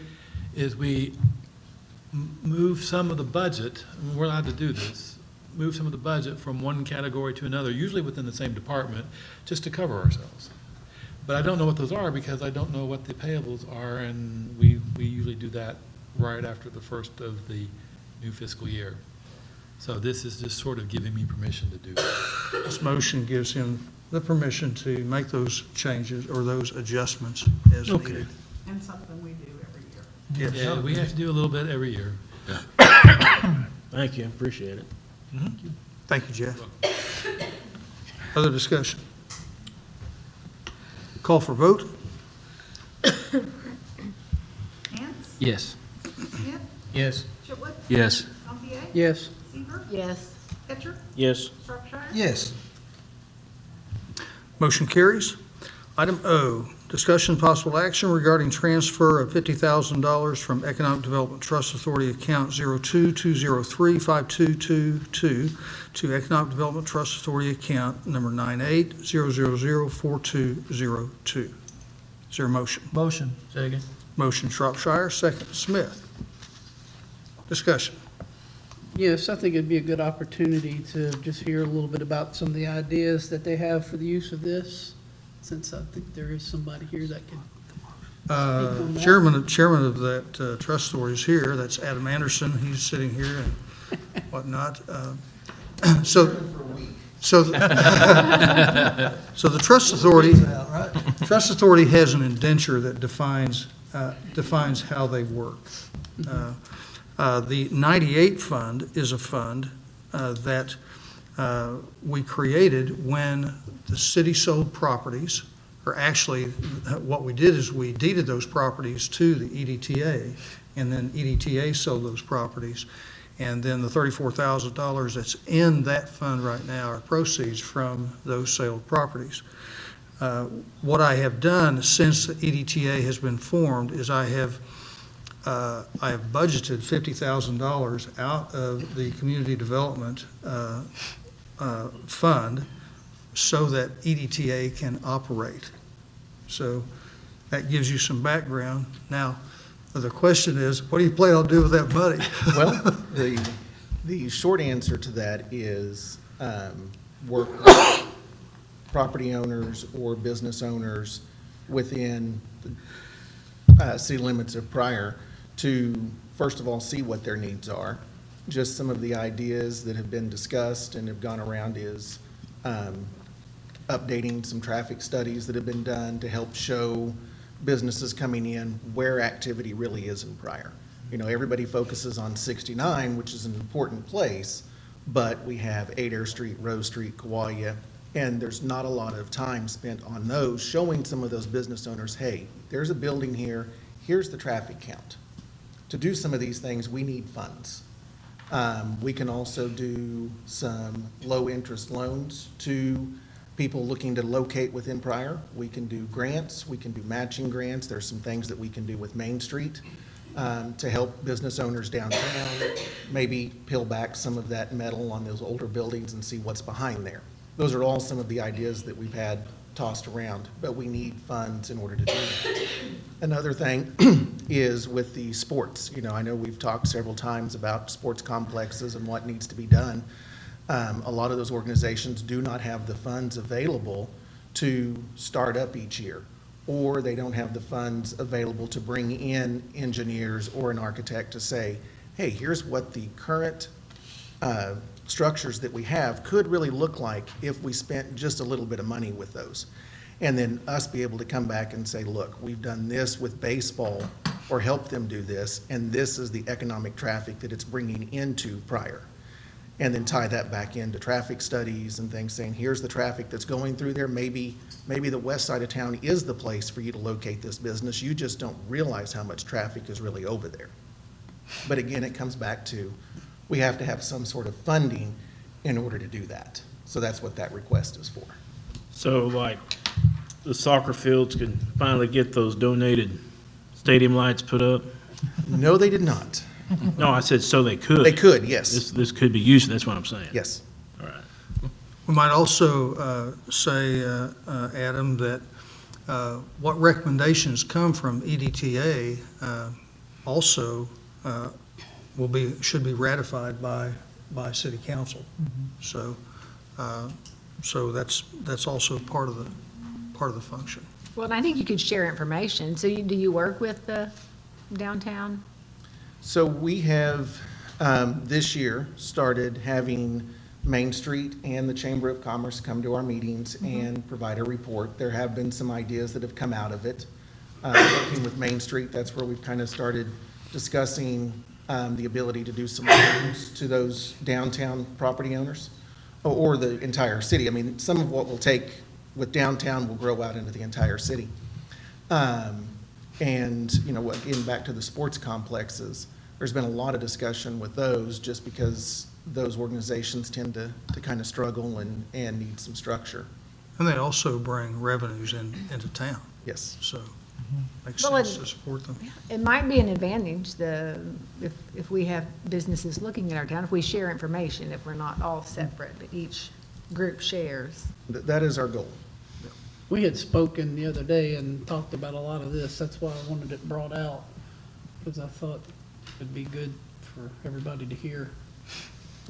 is we move some of the budget, and we're allowed to do this, move some of the budget from one category to another, usually within the same department, just to cover ourselves. But I don't know what those are because I don't know what the payables are, and we usually do that right after the first of the new fiscal year. So this is just sort of giving me permission to do that. This motion gives him the permission to make those changes or those adjustments as Okay. needed. and something we do every year. Yes. Yeah, we have to do a little bit every year. Thank you, appreciate it. Thank you, Jeff. Other discussion? Call for vote? Nance, Yes. Smith, Yes. Chitwood, Yes. Gantier, Yes. Seaver, Yes. Etcher, Yes. Shropshire. Yes. Motion carries. Item O, discussion possible action regarding transfer of $50,000 from Economic Development Trust Authority account 02-203-5222 to Economic Development Trust Authority account number 98-000-4202. Is there a motion? Motion. Second. Motion Shropshire, second Smith. Discussion. Yes, I think it'd be a good opportunity to just hear a little bit about some of the ideas that they have for the use of this, since I think there is somebody here that can. on that. Chairman of that trust authority is here. That's Adam Anderson. He's sitting here and whatnot. So the trust authority, Out, right? trust authority has an indenture that defines how they work. The 98 fund is a fund that we created when the city sold properties, or actually, what we did is we deeded those properties to the EDTA, and then EDTA sold those properties. And then the $34,000 that's in that fund right now are proceeds from those sold properties. What I have done since the EDTA has been formed is I have budgeted $50,000 out of the community development fund so that EDTA can operate. So that gives you some background. Now, the question is, what do you plan on doing with that money? Well, the short answer to that is work with property owners or business owners within the city limits of Pryor to, first of all, see what their needs are. Just some of the ideas that have been discussed and have gone around is updating some traffic studies that have been done to help show businesses coming in where activity really is in Pryor. You know, everybody focuses on 69, which is an important place, but we have Adair Street, Rose Street, Kawaia, and there's not a lot of time spent on those, showing some of those business owners, hey, there's a building here, here's the traffic count. To do some of these things, we need funds. We can also do some low-interest loans to people looking to locate within Pryor. We can do grants, we can do matching grants. There's some things that we can do with Main Street to help business owners downtown, maybe peel back some of that metal on those older buildings and see what's behind there. Those are all some of the ideas that we've had tossed around, but we need funds in order to do that. Another thing is with the sports. You know, I know we've talked several times about sports complexes and what needs to be done. A lot of those organizations do not have the funds available to start up each year, or they don't have the funds available to bring in engineers or an architect to say, hey, here's what the current structures that we have could really look like if we spent just a little bit of money with those. And then us be able to come back and say, look, we've done this with baseball or helped them do this, and this is the economic traffic that it's bringing into Pryor. And then tie that back into traffic studies and things, saying, here's the traffic that's going through there. Maybe the west side of town is the place for you to locate this business. You just don't realize how much traffic is really over there. But again, it comes back to, we have to have some sort of funding in order to do that. So that's what that request is for. So like, the soccer fields can finally get those donated stadium lights put up? No, they did not. No, I said so they could. They could, yes. This could be used, that's what I'm saying. Yes. All right. We might also say, Adam, that what recommendations come from EDTA also should be ratified by city council. So that's also part of the function. Well, and I think you could share information. So do you work with the downtown? So we have, this year, started having Main Street and the Chamber of Commerce come to our meetings and provide a report. There have been some ideas that have come out of it. Working with Main Street, that's where we've kind of started discussing the ability to do some loans to those downtown property owners or the entire city. I mean, some of what we'll take with downtown will grow out into the entire city. And, you know, getting back to the sports complexes, there's been a lot of discussion with those just because those organizations tend to kind of struggle and need some structure. And they also bring revenues into town. Yes. So makes Well, sense to support them. It might be an advantage, if we have businesses looking at our town, if we share information, if we're not all separate, but each group shares. That is our goal. We had spoken the other day and talked about a lot of this. That's why I wanted it brought out, because I thought it'd be good for everybody to hear.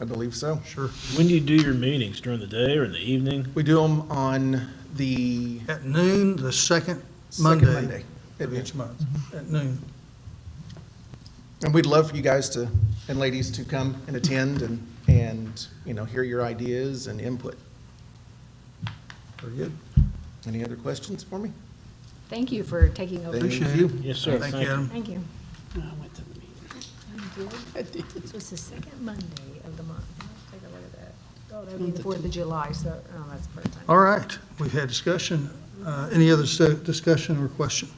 I believe so. Sure. When do you do your meetings? During the day or in the evening? We do them on the At noon, the second second Monday of each month, at noon. And we'd love for you guys to, and ladies, to come and attend and, you know, hear your ideas and input. Very good. Any other questions for me? Thank you for taking over. Appreciate you. it. Yes, sir. Thank you, Adam. Thank you. I went to the meeting. I did. So it's the second Monday of the month. Let's take a look at that. Oh, that'd be the 4th of July, so, oh, that's part time. All right, we've had discussion. Any other discussion or question?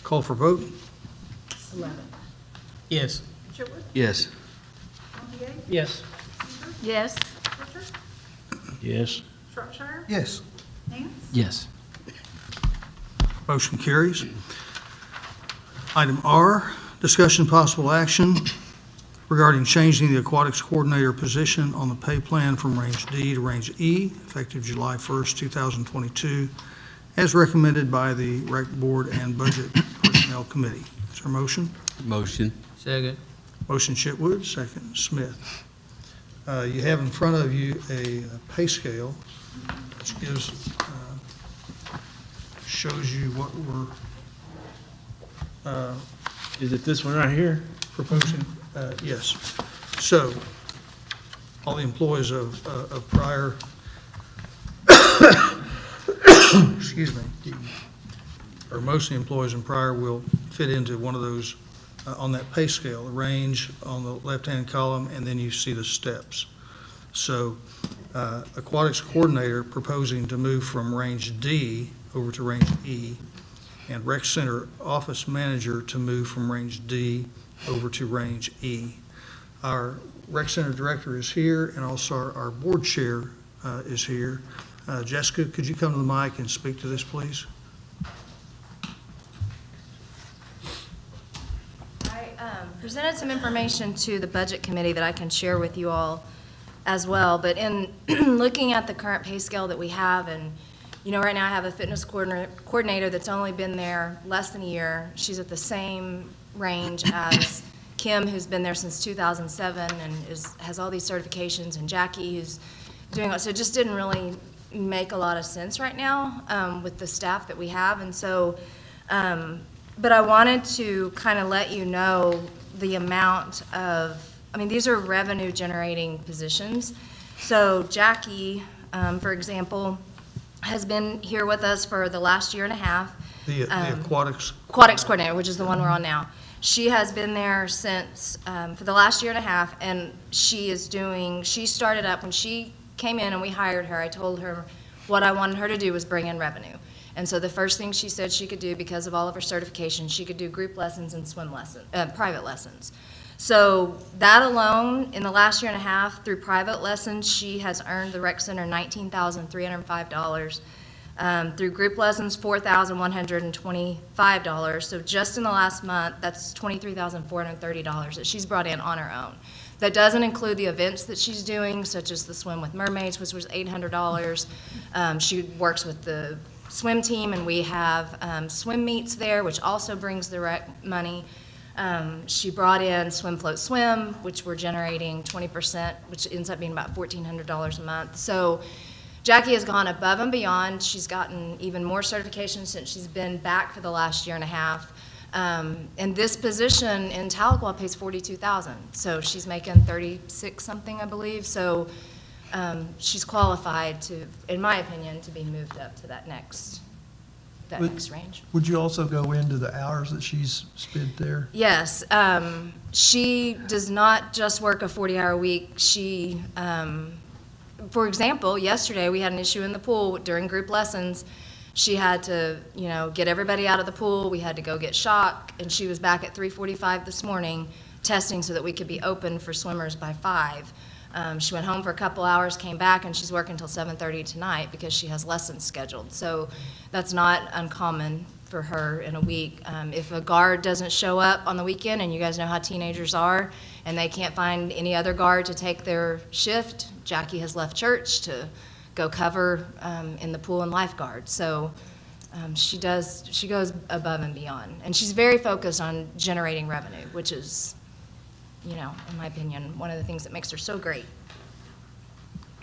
Call for vote? 11. Yes. Sherwood? Yes. Gantier? Yes. Seaver? Yes. Richard? Yes. Shropshire? Yes. Nance? Yes. Motion carries. Item R, discussion possible action regarding changing the aquatics coordinator position on the pay plan from range D to range E, effective July 1st, 2022, as recommended by the Rec Board and Budget Personnel Committee. Is there a motion? Motion. Second. Motion Chitwood, second Smith. You have in front of you a pay scale, which shows you what we're Is it this one right here? proposing. Yes. So, all the employees of Pryor, excuse me, or most of the employees in Pryor will fit into one of those on that pay scale, the range on the left-hand column, and then you see the steps. So, aquatics coordinator proposing to move from range D over to range E, and rec center office manager to move from range D over to range E. Our rec center director is here, and also our board chair is here. Jessica, could you come to the mic and speak to this, please? I presented some information to the Budget Committee that I can share with you all as well, but in looking at the current pay scale that we have and You know, right now I have a fitness coordinator that's only been there less than a year. She's at the same range as Kim, who's been there since 2007 and has all these certifications, and Jackie, who's doing it. So it just didn't really make a lot of sense right now with the staff that we have. And so, but I wanted to kind of let you know the amount of, I mean, these are revenue generating positions. So Jackie, for example, has been here with us for the last year and a half. The aquatics. Aquatics coordinator, which is the one we're on now. She has been there since, for the last year and a half, and she started up when she came in and we hired her. I told her what I wanted her to do was bring in revenue. And so the first thing she said she could do, because of all of her certifications, she could do group lessons and swim lessons, private lessons. So that alone, in the last year and a half, through private lessons, she has earned the rec center $19,305. Through group lessons, $4,125. So just in the last month, that's $23,430 that she's brought in on her own. That doesn't include the events that she's doing, such as the Swim with Mermaids, which was $800. She works with the swim team, and we have swim meets there, which also brings the rec money. She brought in Swim Float Swim, which we're generating 20%, which ends up being about $1,400 a month. So Jackie has gone above and beyond. She's gotten even more certifications since she's been back for the last year and a half. And this position in Tahlequah pays $42,000. So she's making 36 something, I believe. So she's qualified to, in my opinion, to be moved up to that next range. Would you also go into the hours that she's spent there? Yes. She does not just work a 40-hour week. She, for example, yesterday we had an issue in the pool during group lessons. She had to, get everybody out of the pool. We had to go get shock, and she was back at 3:45 this morning testing so that we could be open for swimmers by 5. She went home for a couple hours, came back, and she's working until 7:30 tonight because she has lessons scheduled. So that's not uncommon for her in a week. If a guard doesn't show up on the weekend, and you guys know how teenagers are, and they can't find any other guard to take their shift, Jackie has left church to go cover in the pool and lifeguard. So she goes above and beyond. And she's very focused on generating revenue, which is, in my opinion, one of the things that makes her so great.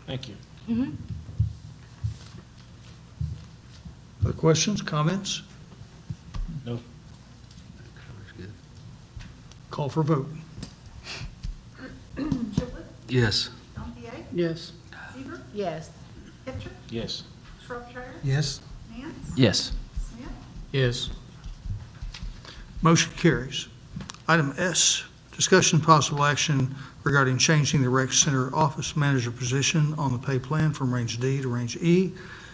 Thank you. Mm-hmm. Other questions, comments? No. Call for vote. Chipwood, Yes. Gantier, Yes. Seaver, Yes. Hitcher, Yes. Shropshire, Yes. Nance, Yes. Smith, Yes. Motion carries. Item S, discussion and possible action regarding changing the rec center office manager position on the pay plan from range D to range E,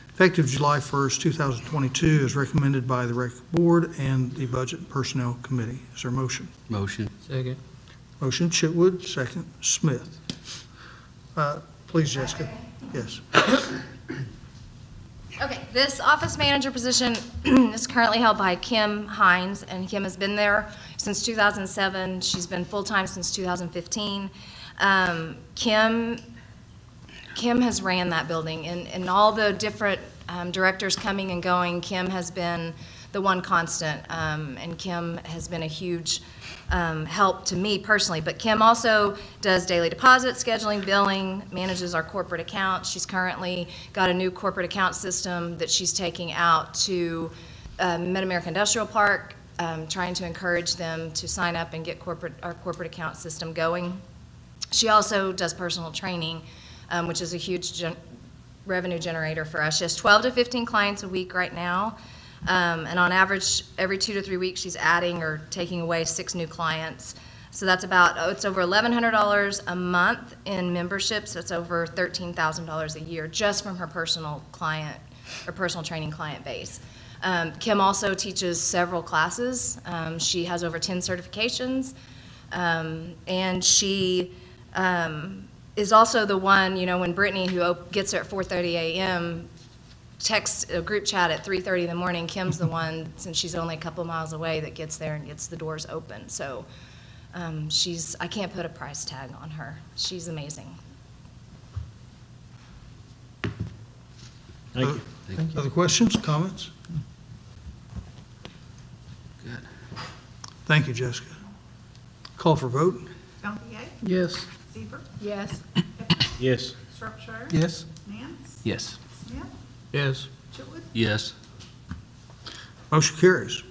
effective July 1st, 2022, as recommended by the rec board and the budget and personnel committee. Is there a motion? Motion. Second. Motion Chitwood, second Smith. Please, Jessica. Yes. Okay, this office manager position is currently held by Kim Hines, and Kim has been there since 2007. She's been full-time since 2015. Kim has ran that building, and all the different directors coming and going, Kim has been the one constant, and Kim has been a huge help to me personally. But Kim also does daily deposit, scheduling, billing, manages our corporate account. She's currently got a new corporate account system that she's taking out to Mid-America Industrial Park, trying to encourage them to sign up and get our corporate account system going. She also does personal training, which is a huge revenue generator for us. She has 12 to 15 clients a week right now. And on average, every 2 to 3 weeks, she's adding or taking away 6 new clients. So that's it's over $1,100 a month in memberships. That's over $13,000 a year just from her personal client or personal training client base. Kim also teaches several classes. She has over 10 certifications. And she is also the one, when Brittany, who gets there at 4:30 a.m., texts a group chat at 3:30 in the morning, Kim's the one, since she's only a couple miles away, that gets there and gets the doors open. So I can't put a price tag on her. She's amazing. Thank you. Thank you. Other questions, comments? Good. Thank you, Jessica. Call for vote? Gantier, Yes. Seaver, Yes. Yes. Shropshire. Yes? Nance, Yes. Smith, Yes. Chitwood. Yes. Motion carries.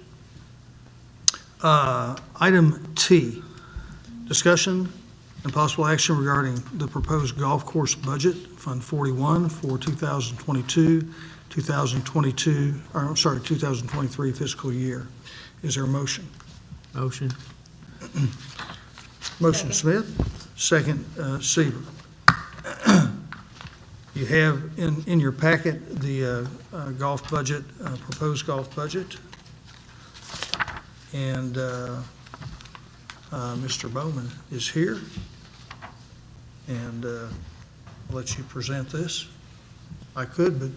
Item T, discussion and possible action regarding the proposed golf course budget, Fund 41 for 2023 fiscal year. Is there a motion? Motion. Motion Smith, second Seaver. You have in your packet the golf budget, proposed golf budget. And Mr. Bowman is here. And I'll let you present this. I could, but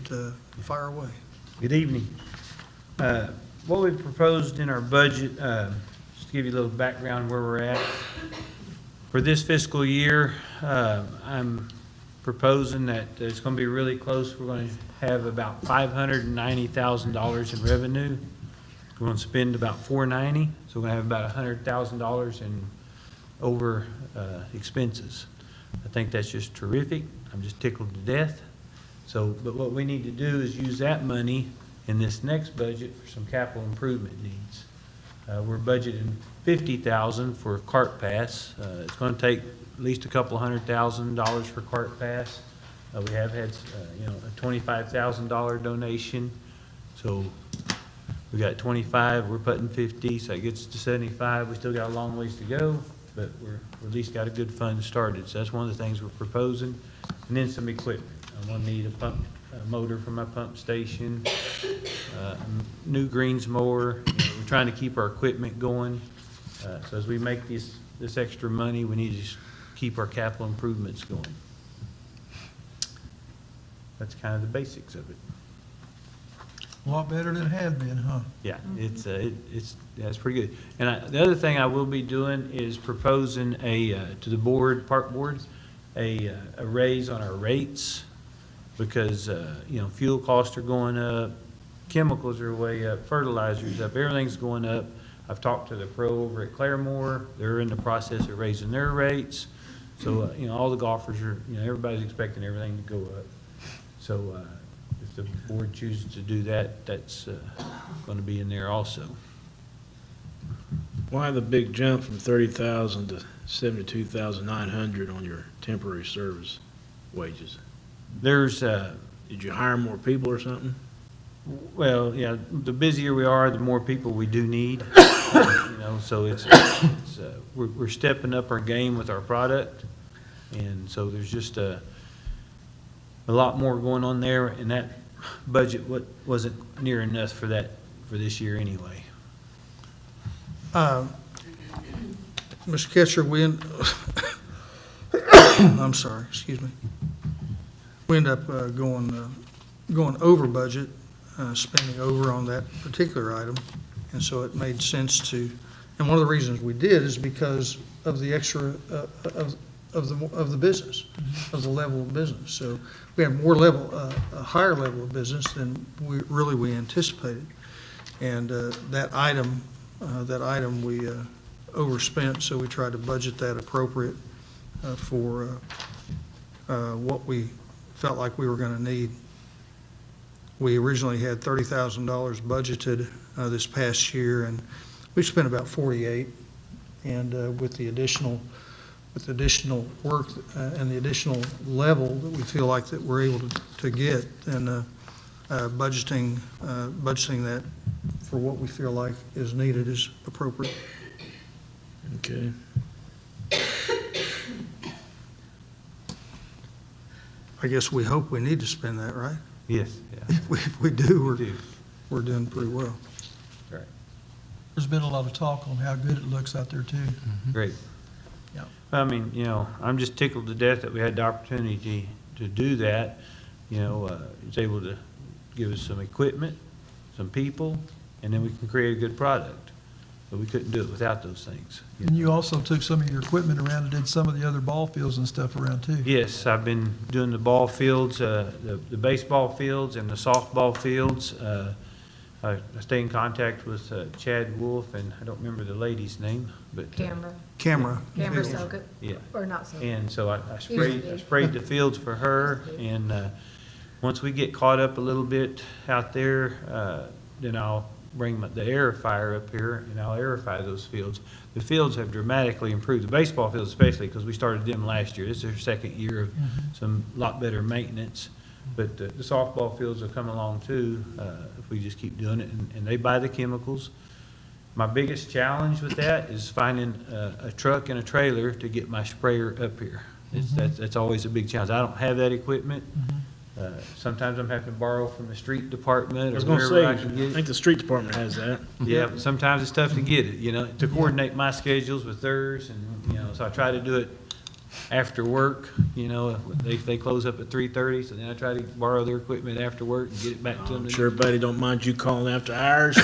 fire away. Good evening. What we proposed in our budget, just to give you a little background where we're at. For this fiscal year, I'm proposing that it's going to be really close. We're going to have about $590,000 in revenue. We're going to spend about $490,000, so we're going to have about $100,000 in over expenses. I think that's just terrific. I'm just tickled to death. So, but what we need to do is use that money in this next budget for some capital improvement needs. We're budgeting $50,000 for cart pass. It's going to take at least a couple $100,000 for cart pass. We have had, a $25,000 donation. So we got 25, we're putting 50, so it gets to 75. We still got a long ways to go, but we're at least got a good fund started. So that's one of the things we're proposing. And then some equipment. I'm gonna need a pump, a motor for my pump station, new greens mower. We're trying to keep our equipment going. So as we make this extra money, we need to just keep our capital improvements going. That's kind of the basics of it. A lot better than it had been, huh? Yeah, it's pretty good. And the other thing I will be doing is proposing to the board, park board, a raise on our rates because, fuel costs are going up, chemicals are way up, fertilizers up, everything's going up. I've talked to the pro over at Claremore. They're in the process of raising their rates. So, all the golfers are, everybody's expecting everything to go up. So, if the board chooses to do that, that's going to be in there also. Why the big jump from 30,000 to 72,900 on your temporary service wages? There's, Did you hire more people or something? well, yeah, the busier we are, the more people we do need. So we're stepping up our game with our product. And so there's just a lot more going on there, and that budget wasn't near enough for this year anyway. Mr. Ketcher, I'm sorry, excuse me. We end up going over budget, spending over on that particular item, and so it made sense to, and one of the reasons we did is because of the extra, of the business, of the level of business. So we have a higher level of business than we anticipated. And that item we overspent, so we tried to budget that appropriate for what we felt like we were going to need. We originally had $30,000 budgeted this past year, and we spent about 48. And with the additional work and the additional level that we feel like that we're able to get, then budgeting that for what we feel like is needed is appropriate. Okay. I guess we hope we need to spend that, right? Yes, yeah. If we do, we're doing pretty well. Right. There's been a lot of talk on how good it looks out there, too. Great. Yeah. I mean, I'm just tickled to death that we had the opportunity to do that. It's able to give us some equipment, some people, and then we can create a good product. but we couldn't do it without those things. And you also took some of your equipment around and did some of the other ball fields and stuff around too. Yes, I've been doing the ball fields, the baseball fields and the softball fields. I stay in contact with Chad Wolf, and I don't remember the lady's name, but. Camera. Camera. Camera Soka, Yeah. or not Soka. And so I sprayed the fields for her, and once we get caught up a little bit out there, then I'll bring the aerifier up here, and I'll aerify those fields. The fields have dramatically improved, the baseball fields especially, because we started them last year. This is their second year of some lot better maintenance. But the softball fields will come along too, if we just keep doing it, and they buy the chemicals. My biggest challenge with that is finding a truck and a trailer to get my sprayer up here. That's always a big challenge. I don't have that equipment. Sometimes I'm having to borrow from the street department I was or gonna wherever I say, can I get think it. the street department has that. Yeah, but sometimes it's tough to get it, to coordinate my schedules with theirs, and, so I try to do it after work, they close up at 3:30, so then I try to borrow their equipment after work and get it back to them. I'm sure Buddy don't mind you calling after hours.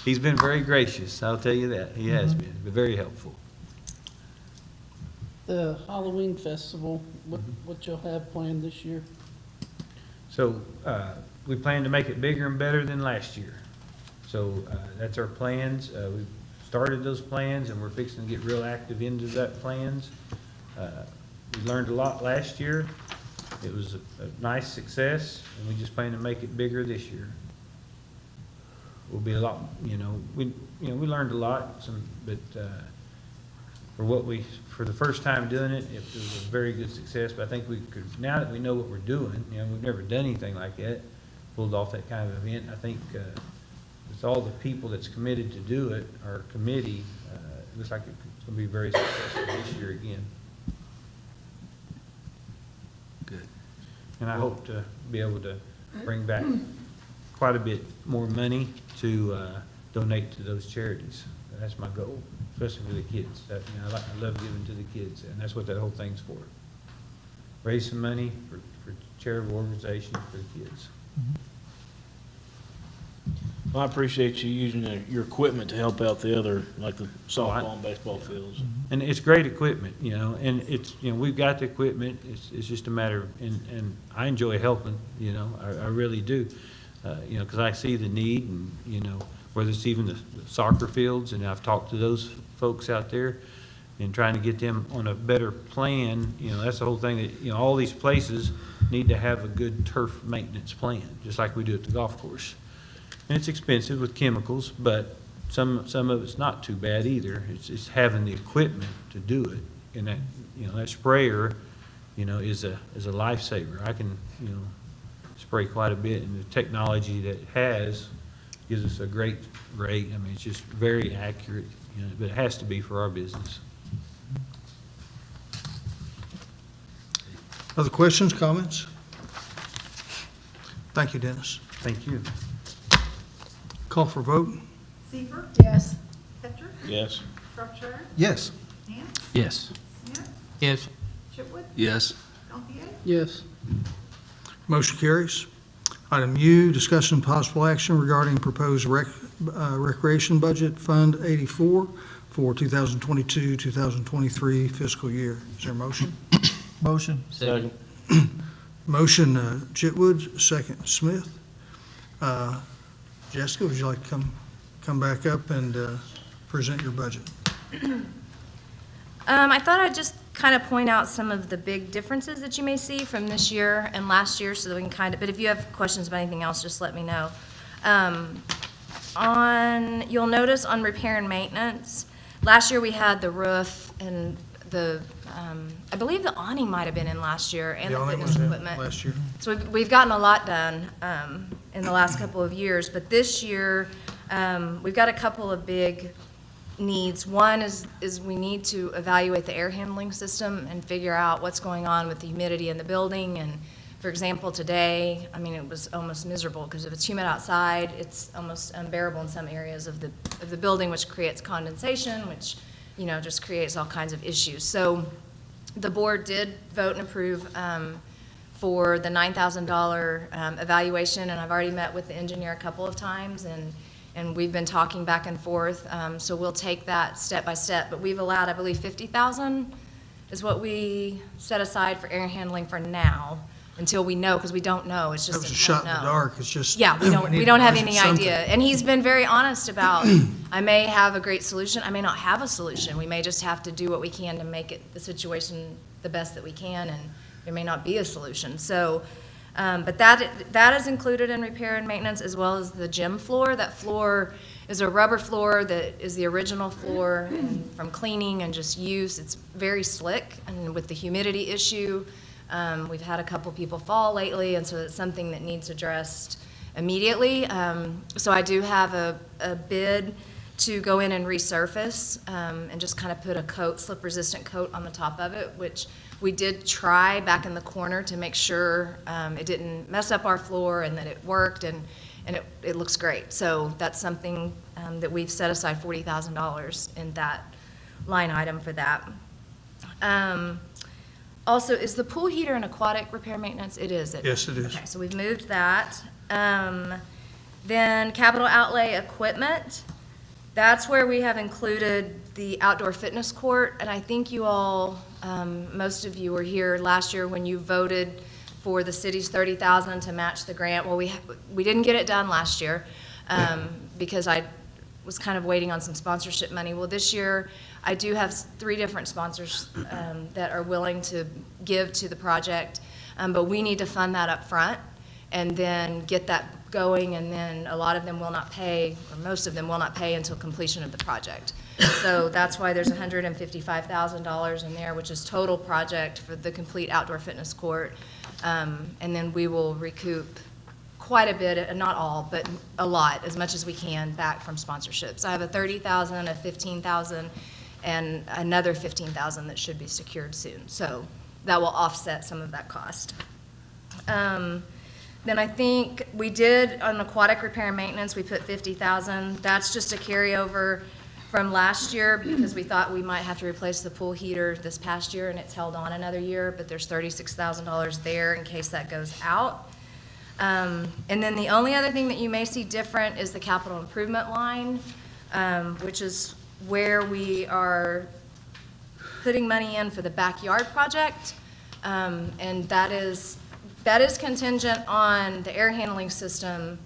He's been very gracious, I'll tell you that. He has been very helpful. The Halloween festival, what you'll have planned this year? So we plan to make it bigger and better than last year. So that's our plans. We've started those plans, and we're fixing to get real active into that plans. We learned a lot last year. It was a nice success, and we just plan to make it bigger this year. Will be a lot, we learned a lot, but for the first time doing it, it was a very good success. But I think we could, now that we know what we're doing, we've never done anything like that, pulled off that kind of event. I think with all the people that's committed to do it, our committee, it looks like it's going to be very successful this year again. Good. And I hope to be able to bring back quite a bit more money to donate to those charities. That's my goal, especially for the kids. I love giving to the kids, and that's what that whole thing's for. Raise some money for charitable organizations for the kids. Well, I appreciate you using your equipment to help out the other, like the softball and baseball fields. And it's great equipment, and it's, we've got the equipment. It's just a matter of, and I enjoy helping, I really do. Because I see the need, and, whether it's even the soccer fields, and I've talked to those folks out there and trying to get them on a better plan. That's the whole thing, that, all these places need to have a good turf maintenance plan, just like we do at the golf course. And it's expensive with chemicals, but some of it's not too bad either. It's having the equipment to do it, and that, that sprayer, is a lifesaver. I can, spray quite a bit, and the technology that it has gives us a great rate. I mean, it's just very accurate, but it has to be for our business. Other questions, comments? Thank you, Dennis. Thank you. Call for vote? Seaver, Yes. Petter, Yes. Shropshire, Yes. Ham, Yes. Smith, Yes. Chipwood, Yes. Gantier, Yes. Motion carries. Item U, discussion and possible action regarding proposed recreation budget, Fund 84 for 2022-2023 fiscal year. Is there a motion? Motion. Second. Motion, Chitwood, second, Smith. Jessica, would you like to come back up and present your budget? I thought I'd just kind of point out some of the big differences that you may see from this year and last year, so that we can but if you have questions about anything else, just let me know. You'll notice on repair and maintenance, last year we had the roof and I believe the awning might have been in last year, and the fitness equipment. Last year. So we've gotten a lot done in the last couple of years, but this year, we've got a couple of big needs. One is we need to evaluate the air handling system and figure out what's going on with the humidity in the building. And for example, today, it was almost miserable, because if it's humid outside, it's almost unbearable in some areas of the building, which creates condensation, which just creates all kinds of issues. So the board did vote and approve for the $9,000 evaluation, and I've already met with the engineer a couple of times, and and we've been talking back and forth, so we'll take that step by step. But we've allowed, I believe, 50,000 is what we set aside for air handling for now, until we know, because we don't know, it's That just was a an shot in the unknown. dark, it's just. Yeah, we need don't to have budget any something. idea. And he's been very honest about, I may have a great solution, I may not have a solution. We may just have to do what we can to make it, the situation the best that we can, and there may not be a solution. So, but that is included in repair and maintenance, as well as the gym floor. That floor is a rubber floor that is the original floor, and from cleaning and just use, it's very slick, and with the humidity issue, we've had a couple people fall lately, and so it's something that needs addressed immediately. So I do have a bid to go in and resurface, and just kind of put a coat, slip-resistant coat on the top of it, which we did try back in the corner to make sure it didn't mess up our floor and that it worked, and it looks great. So that's something that we've set aside $40,000 in that line item for that. Also, is the pool heater an aquatic repair maintenance? It is. Yes, it is. Okay, so we've moved that. Then capital outlay equipment, that's where we have included the outdoor fitness court. And I think you all, most of you were here last year when you voted for the city's $30,000 to match the grant. Well, we didn't get it done last year because I was kind of waiting on some sponsorship money. Well, this year, I do have 3 different sponsors that are willing to give to the project, but we need to fund that up front and then get that going, and then a lot of them will not pay, or most of them will not pay until completion of the project. So that's why there's $155,000 in there, which is total project for the complete outdoor fitness court. And then we will recoup quite a bit, not all, but a lot, as much as we can, back from sponsorships. I have a $30,000, a $15,000, and another $15,000 that should be secured soon. So that will offset some of that cost. Then I think we did, on aquatic repair and maintenance, we put $50,000. That's just a carryover from last year because we thought we might have to replace the pool heater this past year, and it's held on another year, but there's $36,000 there in case that goes out. And then the only other thing that you may see different is the capital improvement line, which is where we are putting money in for the backyard project. And that is contingent on the air handling system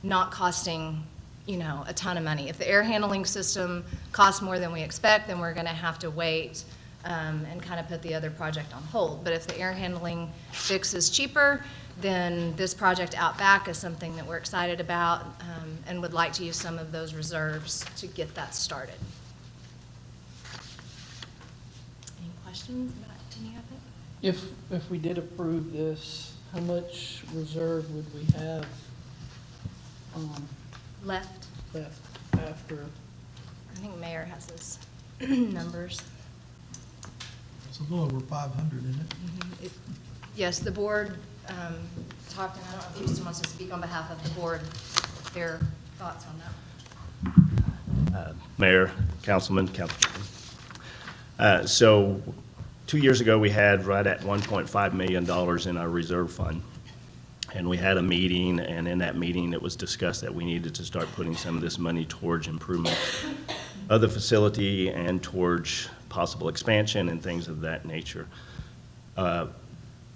not costing, a ton of money. If the air handling system costs more than we expect, then we're gonna have to wait and kind of put the other project on hold. But if the air handling fix is cheaper, then this project out back is something that we're excited about and would like to use some of those reserves to get that started. Any questions about any of it? If we did approve this, how much reserve would we have Left, left after? I think Mayor has his numbers. It's a little over 500, isn't it? Yes, the board talked, and I don't know if Houston wants to speak on behalf of the board, their thoughts on that. Mayor, Councilman, Councilwoman. So 2 years ago, we had right at $1.5 million in our reserve fund. And we had a meeting, and in that meeting, it was discussed that we needed to start putting some of this money towards improvement of the facility and towards possible expansion and things of that nature. The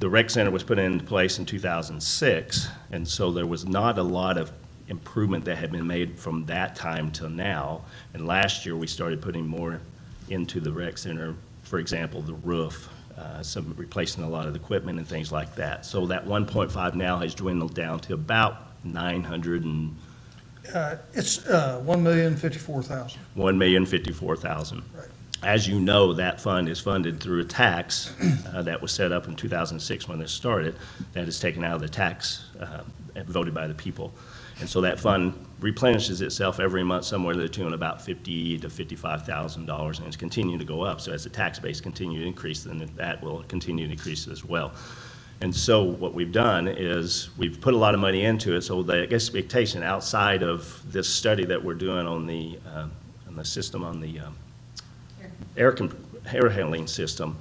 rec center was put into place in 2006, and so there was not a lot of improvement that had been made from that time till now. And last year, we started putting more into the rec center, for example, the roof, some replacing a lot of the equipment and things like that. So that 1.5 now has dwindled down to about 900 and It's $1,054,000. $1,054,000. Right. As you know, that fund is funded through a tax that was set up in 2006 when this started, that is taken out of the tax voted by the people. And so that fund replenishes itself every month somewhere to the tune of about $50,000 to $55,000, and it's continuing to go up. So as the tax base continues to increase, then that will continue to increase as well. And so what we've done is we've put a lot of money into it. So the expectation outside of this study that we're doing on the system, on the air handling system,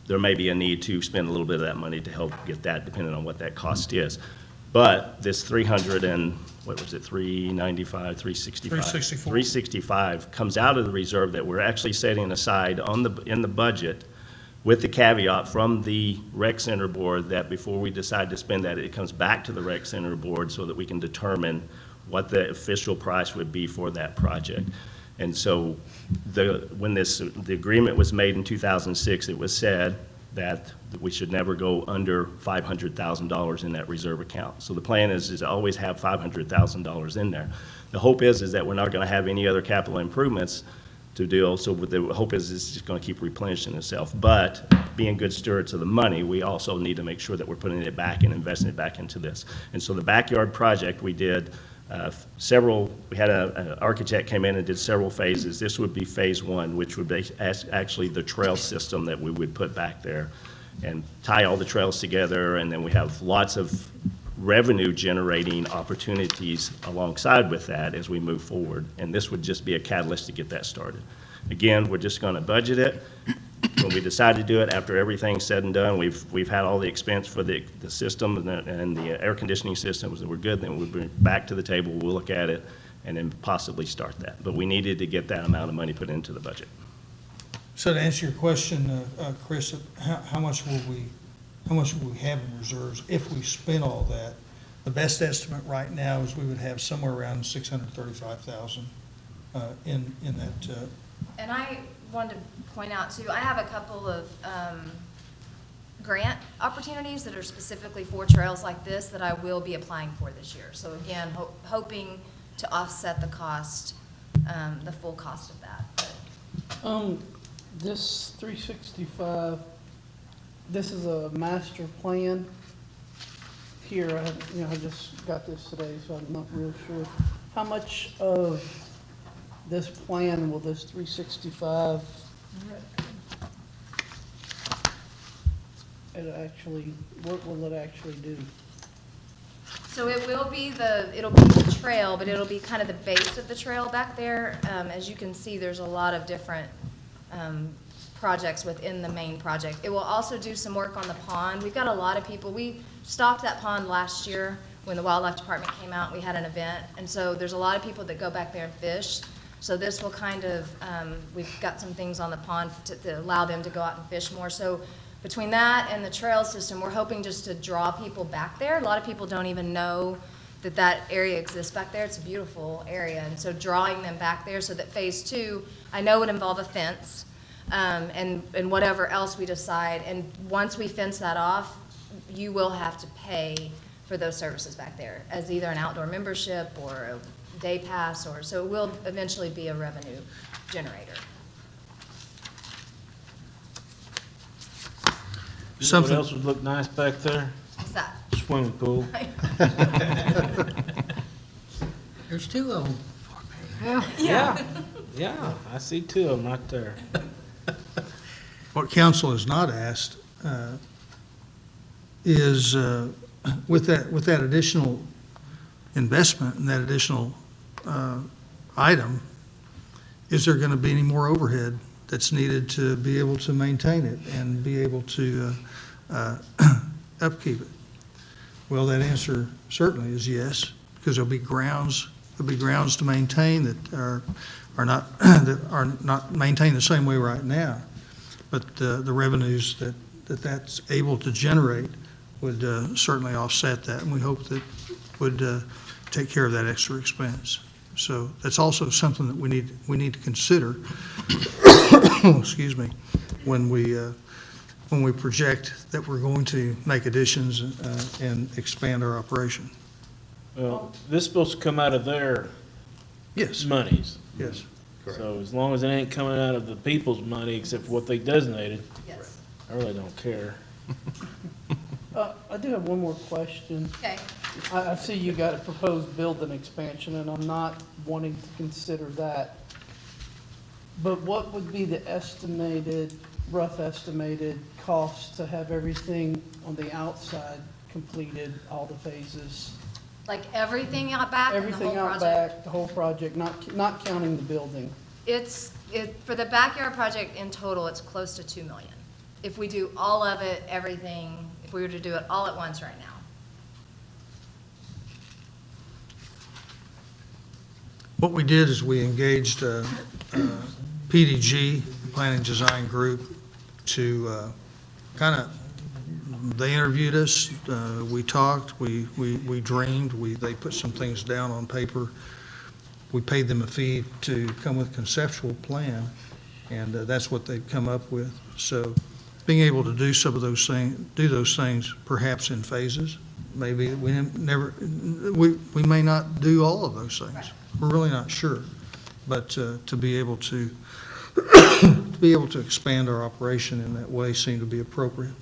there may be a need to spend a little bit of that money to help get that, depending on what that cost is. But this 300 and, what was it, 395, 365? 364. 365 comes out of the reserve that we're actually setting aside in the budget, with the caveat from the rec center board that before we decide to spend that, it comes back to the rec center board so that we can determine what the official price would be for that project. And so when the agreement was made in 2006, it was said that we should never go under $500,000 in that reserve account. So the plan is to always have $500,000 in there. The hope is that we're not going to have any other capital improvements to do, so the hope is it's just going to keep replenishing itself. But being good stewards of the money, we also need to make sure that we're putting it back and investing it back into this. And so the backyard project, we did we had an architect came in and did several phases. This would be phase one, which would be actually the trail system that we would put back there and tie all the trails together, and then we have lots of revenue generating opportunities alongside with that as we move forward, and this would just be a catalyst to get that started. Again, we're just going to budget it. When we decide to do it, after everything's said and done, we've had all the expense for the system and the air conditioning systems, and we're good, then we'll bring it back to the table, we'll look at it, and then possibly start that. But we needed to get that amount of money put into the budget. So to answer your question, Chris, how much will we have in reserves if we spend all that? The best estimate right now is we would have somewhere around 635,000 in that. And I wanted to point out too, I have a couple of grant opportunities that are specifically for trails like this that I will be applying for this year. So again, hoping to offset the cost, the full cost of that. But This 365, this is a master plan. Here, I just got this today, so I'm not real sure. How much of this plan will this 365 what will it actually do? So it'll be the trail, but it'll be kind of the base of the trail back there. As you can see, there's a lot of different projects within the main project. It will also do some work on the pond. We've got a lot of people. We stocked that pond last year when the wildlife department came out. We had an event, and so there's a lot of people that go back there and fish. So this will kind of, we've got some things on the pond to allow them to go out and fish more. So between that and the trail system, we're hoping just to draw people back there. A lot of people don't even know that that area exists back there. It's a beautiful area, and so drawing them back there so that phase two, I know would involve a fence, and whatever else we decide. And once we fence that off, you will have to pay for those services back there as either an outdoor membership or a day pass, or so it will eventually be a revenue generator. Something else would look nice back there? What's that? Swimming pool. There's two of them. Yeah, I see two of them right there. What council has not asked is with that additional investment and that additional item, is there going to be any more overhead that's needed to be able to maintain it and be able to upkeep it? Well, that answer certainly is yes, because there'll be grounds to maintain that are not maintained the same way right now. But the revenues that's able to generate would certainly offset that, and we hope that would take care of that extra expense. So that's also something that we need to consider. Excuse me, when we project that we're going to make additions and expand our operation. Well, this is supposed to come out of their monies. Yes. So as long as it ain't coming out of the people's money, except for what they designated, Yes. I really don't care. I do have one more question. Okay. I see you got a proposed building expansion, and I'm not wanting to consider that. But what would be the rough estimated cost to have everything on the outside completed, all the phases? Like everything out back and the whole Everything out project? back, the whole project, not counting the building. For the backyard project in total, it's close to 2 million. If we do all of it, everything, if we were to do it all at once right now. What we did is we engaged PDG, Planning Design Group, to they interviewed us, we talked, we dreamed, they put some things down on paper. We paid them a fee to come with a conceptual plan, and that's what they've come up with. So being able to do some of those things perhaps in phases, maybe we may not do all of those things. We're really not sure. But to be able to expand our operation in that way seemed to be appropriate.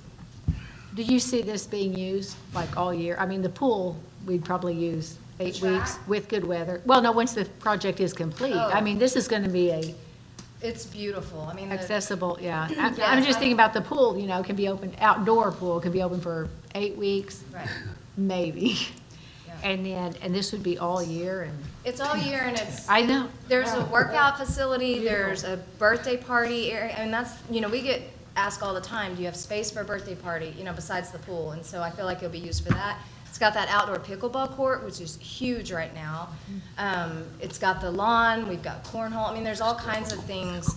Do you see this being used like all year? I mean, the pool, we'd probably use 8 weeks with good weather. Well, no, once the project is complete. I mean, this is going to be It's beautiful. I mean, accessible, yeah. Yes, I'm just thinking about the pool, you know, can be open, outdoor pool can be open for 8 weeks, Right. maybe. And this would be all year and. It's all year and I know. there's a Yeah. workout facility, Beautiful. there's a birthday party area, and that's, we get asked all the time, do you have space for a birthday party, besides the pool? And so I feel like it'll be used for that. It's got that outdoor pickleball court, which is huge right now. It's got the lawn, we've got cornhole, I mean, there's all kinds of things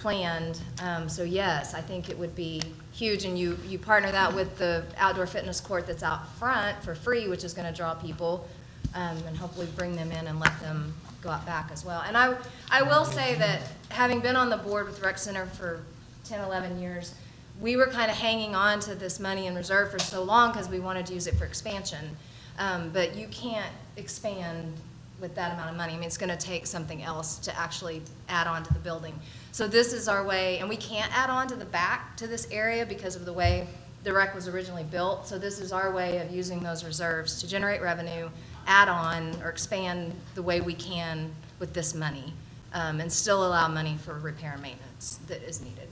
planned. So yes, I think it would be huge, and you partner that with the outdoor fitness court that's out front for free, which is gonna draw people, and hopefully bring them in and let them go out back as well. And I will say that, having been on the board with Rec Center for 10, 11 years, we were kind of hanging on to this money in reserve for so long because we wanted to use it for expansion. But you can't expand with that amount of money. I mean, it's going to take something else to actually add on to the building. So this is our way, and we can't add on to the back to this area because of the way the rec was originally built. So this is our way of using those reserves to generate revenue, add on or expand the way we can with this money, and still allow money for repair and maintenance that is needed.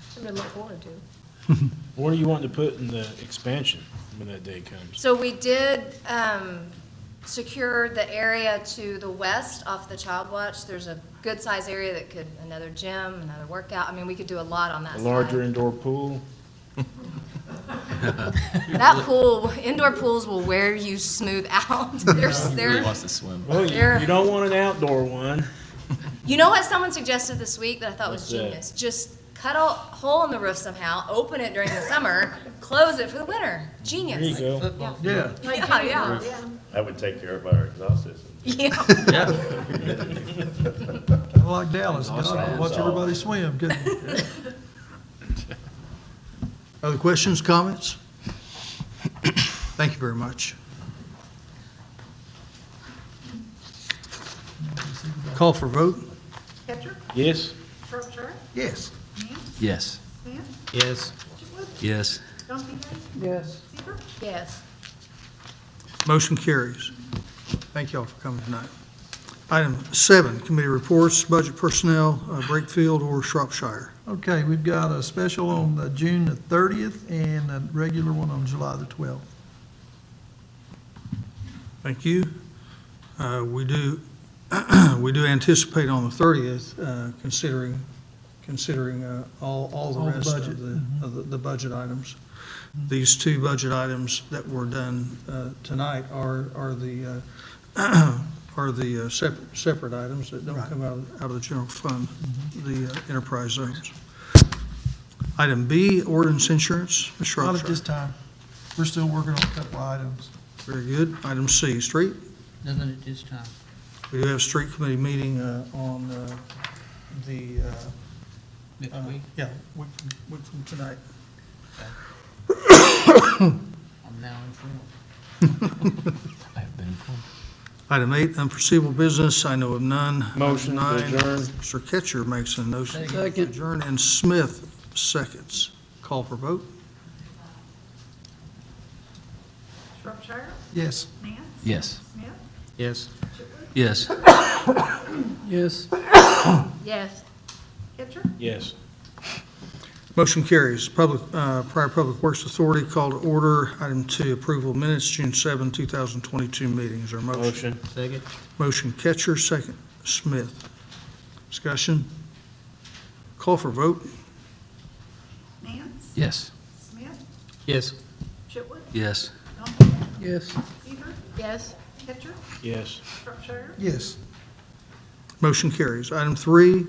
Something to look forward to. What do you want to put in the expansion when that day comes? So we did secure the area to the west off the Child Watch. There's a good size area that could, another gym, another workout. I mean, we could do a lot on that A side. larger indoor pool? That pool, indoor pools will wear you smooth out. Really wants to swim. Well, you don't want an outdoor one. You know what someone suggested this week that I thought was What's that? genius? Just cut a hole in the roof somehow, open it during the summer, close it for the winter. Genius. There you go. Yeah. Yeah. That would take care of our exhaust system. Yeah. Kind of like Dallas, watch everybody swim, couldn't you? Other questions, comments? Thank you very much. Call for vote? Ketcher, Yes? Shropshire, Yes. Mann, Yes. Smith, Yes. Chipwood, Yes. Dumpy, Yes. Seaver, Yes. Motion carries. Thank you all for coming tonight. Item 7, committee reports, budget personnel, Brakefield or Shropshire. Okay, we've got a special on June the 30th and a regular one on July the 12th. Thank you. We do anticipate on the 30th, considering all the All the rest budget. of the budget items. These 2 budget items that were done tonight are the separate items that don't come out of the general fund, the enterprise zones. Item B, ordinance insurance, Ms. Not Shropshire. at this time. We're still working on a couple of items. Very good. Item C, street. Nothing at this time. We do have a street committee meeting on the, Next week? yeah, week from tonight. I'm now informed. I've been informed. Item 8, unforeseeable business, I know of none. Motion to Item 9, adjourn. Mr. Ketcher makes a motion to Second. adjourn, and Smith seconds. Call for vote? Shropshire, Yes. Mann, Yes. Smith, Yes. Chipwood, Yes. Yes. Yes. Ketcher, Yes. Motion carries. Pryor Public Works Authority call to order. Item 2, approval of minutes, June 7, 2022 meeting. Is there a motion? Motion. Second. Motion Ketcher, second Smith. Discussion? Call for vote? Mann, Yes. Smith, Yes. Chipwood, Yes. Dumpy, Yes. Seaver, Yes. Ketcher, Yes. Shropshire, Yes. Motion carries. Item 3,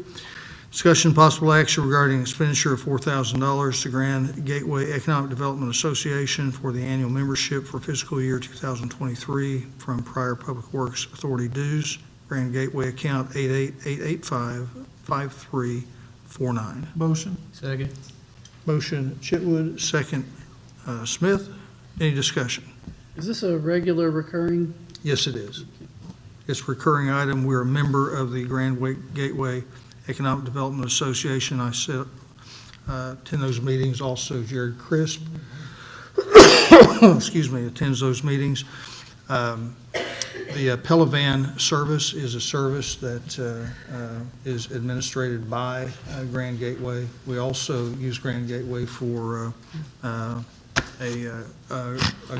discussion possible action regarding expenditure of $4,000 to Grand Gateway Economic Development Association for the annual membership for fiscal year 2023 from Pryor Public Works Authority dues, Grand Gateway account 888855349. Motion? Second. Motion Chitwood, second Smith. Any discussion? Is this a regular recurring? Yes, it is. It's a recurring item. We're a member of the Grand Gateway Economic Development Association. I attend those meetings. Also, Jared Crisp, excuse me, attends those meetings. The Pelivan service is a service that is administrated by Grand Gateway. We also use Grand Gateway for a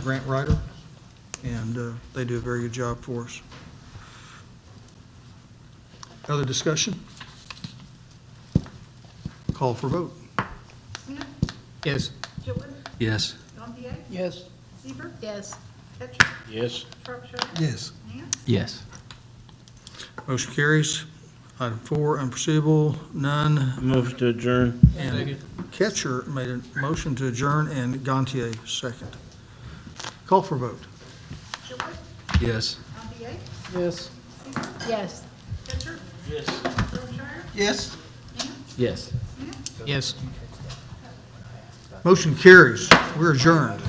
grant writer, and they do a very good job for us. Other discussion? Call for vote. Smith, Yes. Chitwood, Yes. Gantier, Yes. Seaver, Yes. Ketcher, Yes. Shropshire, Yes. Nance, Yes. Motion carries. Item 4, unforeseeable, none. Move to adjourn. And Ketcher made a motion to adjourn, and Gantier second. Call for vote. Chitwood, Yes. Gantier, Yes. Seaver, Yes. Ketcher, Yes. Shropshire, Yes. Nance, Yes. Smith. Yes. Motion carries. We're adjourned.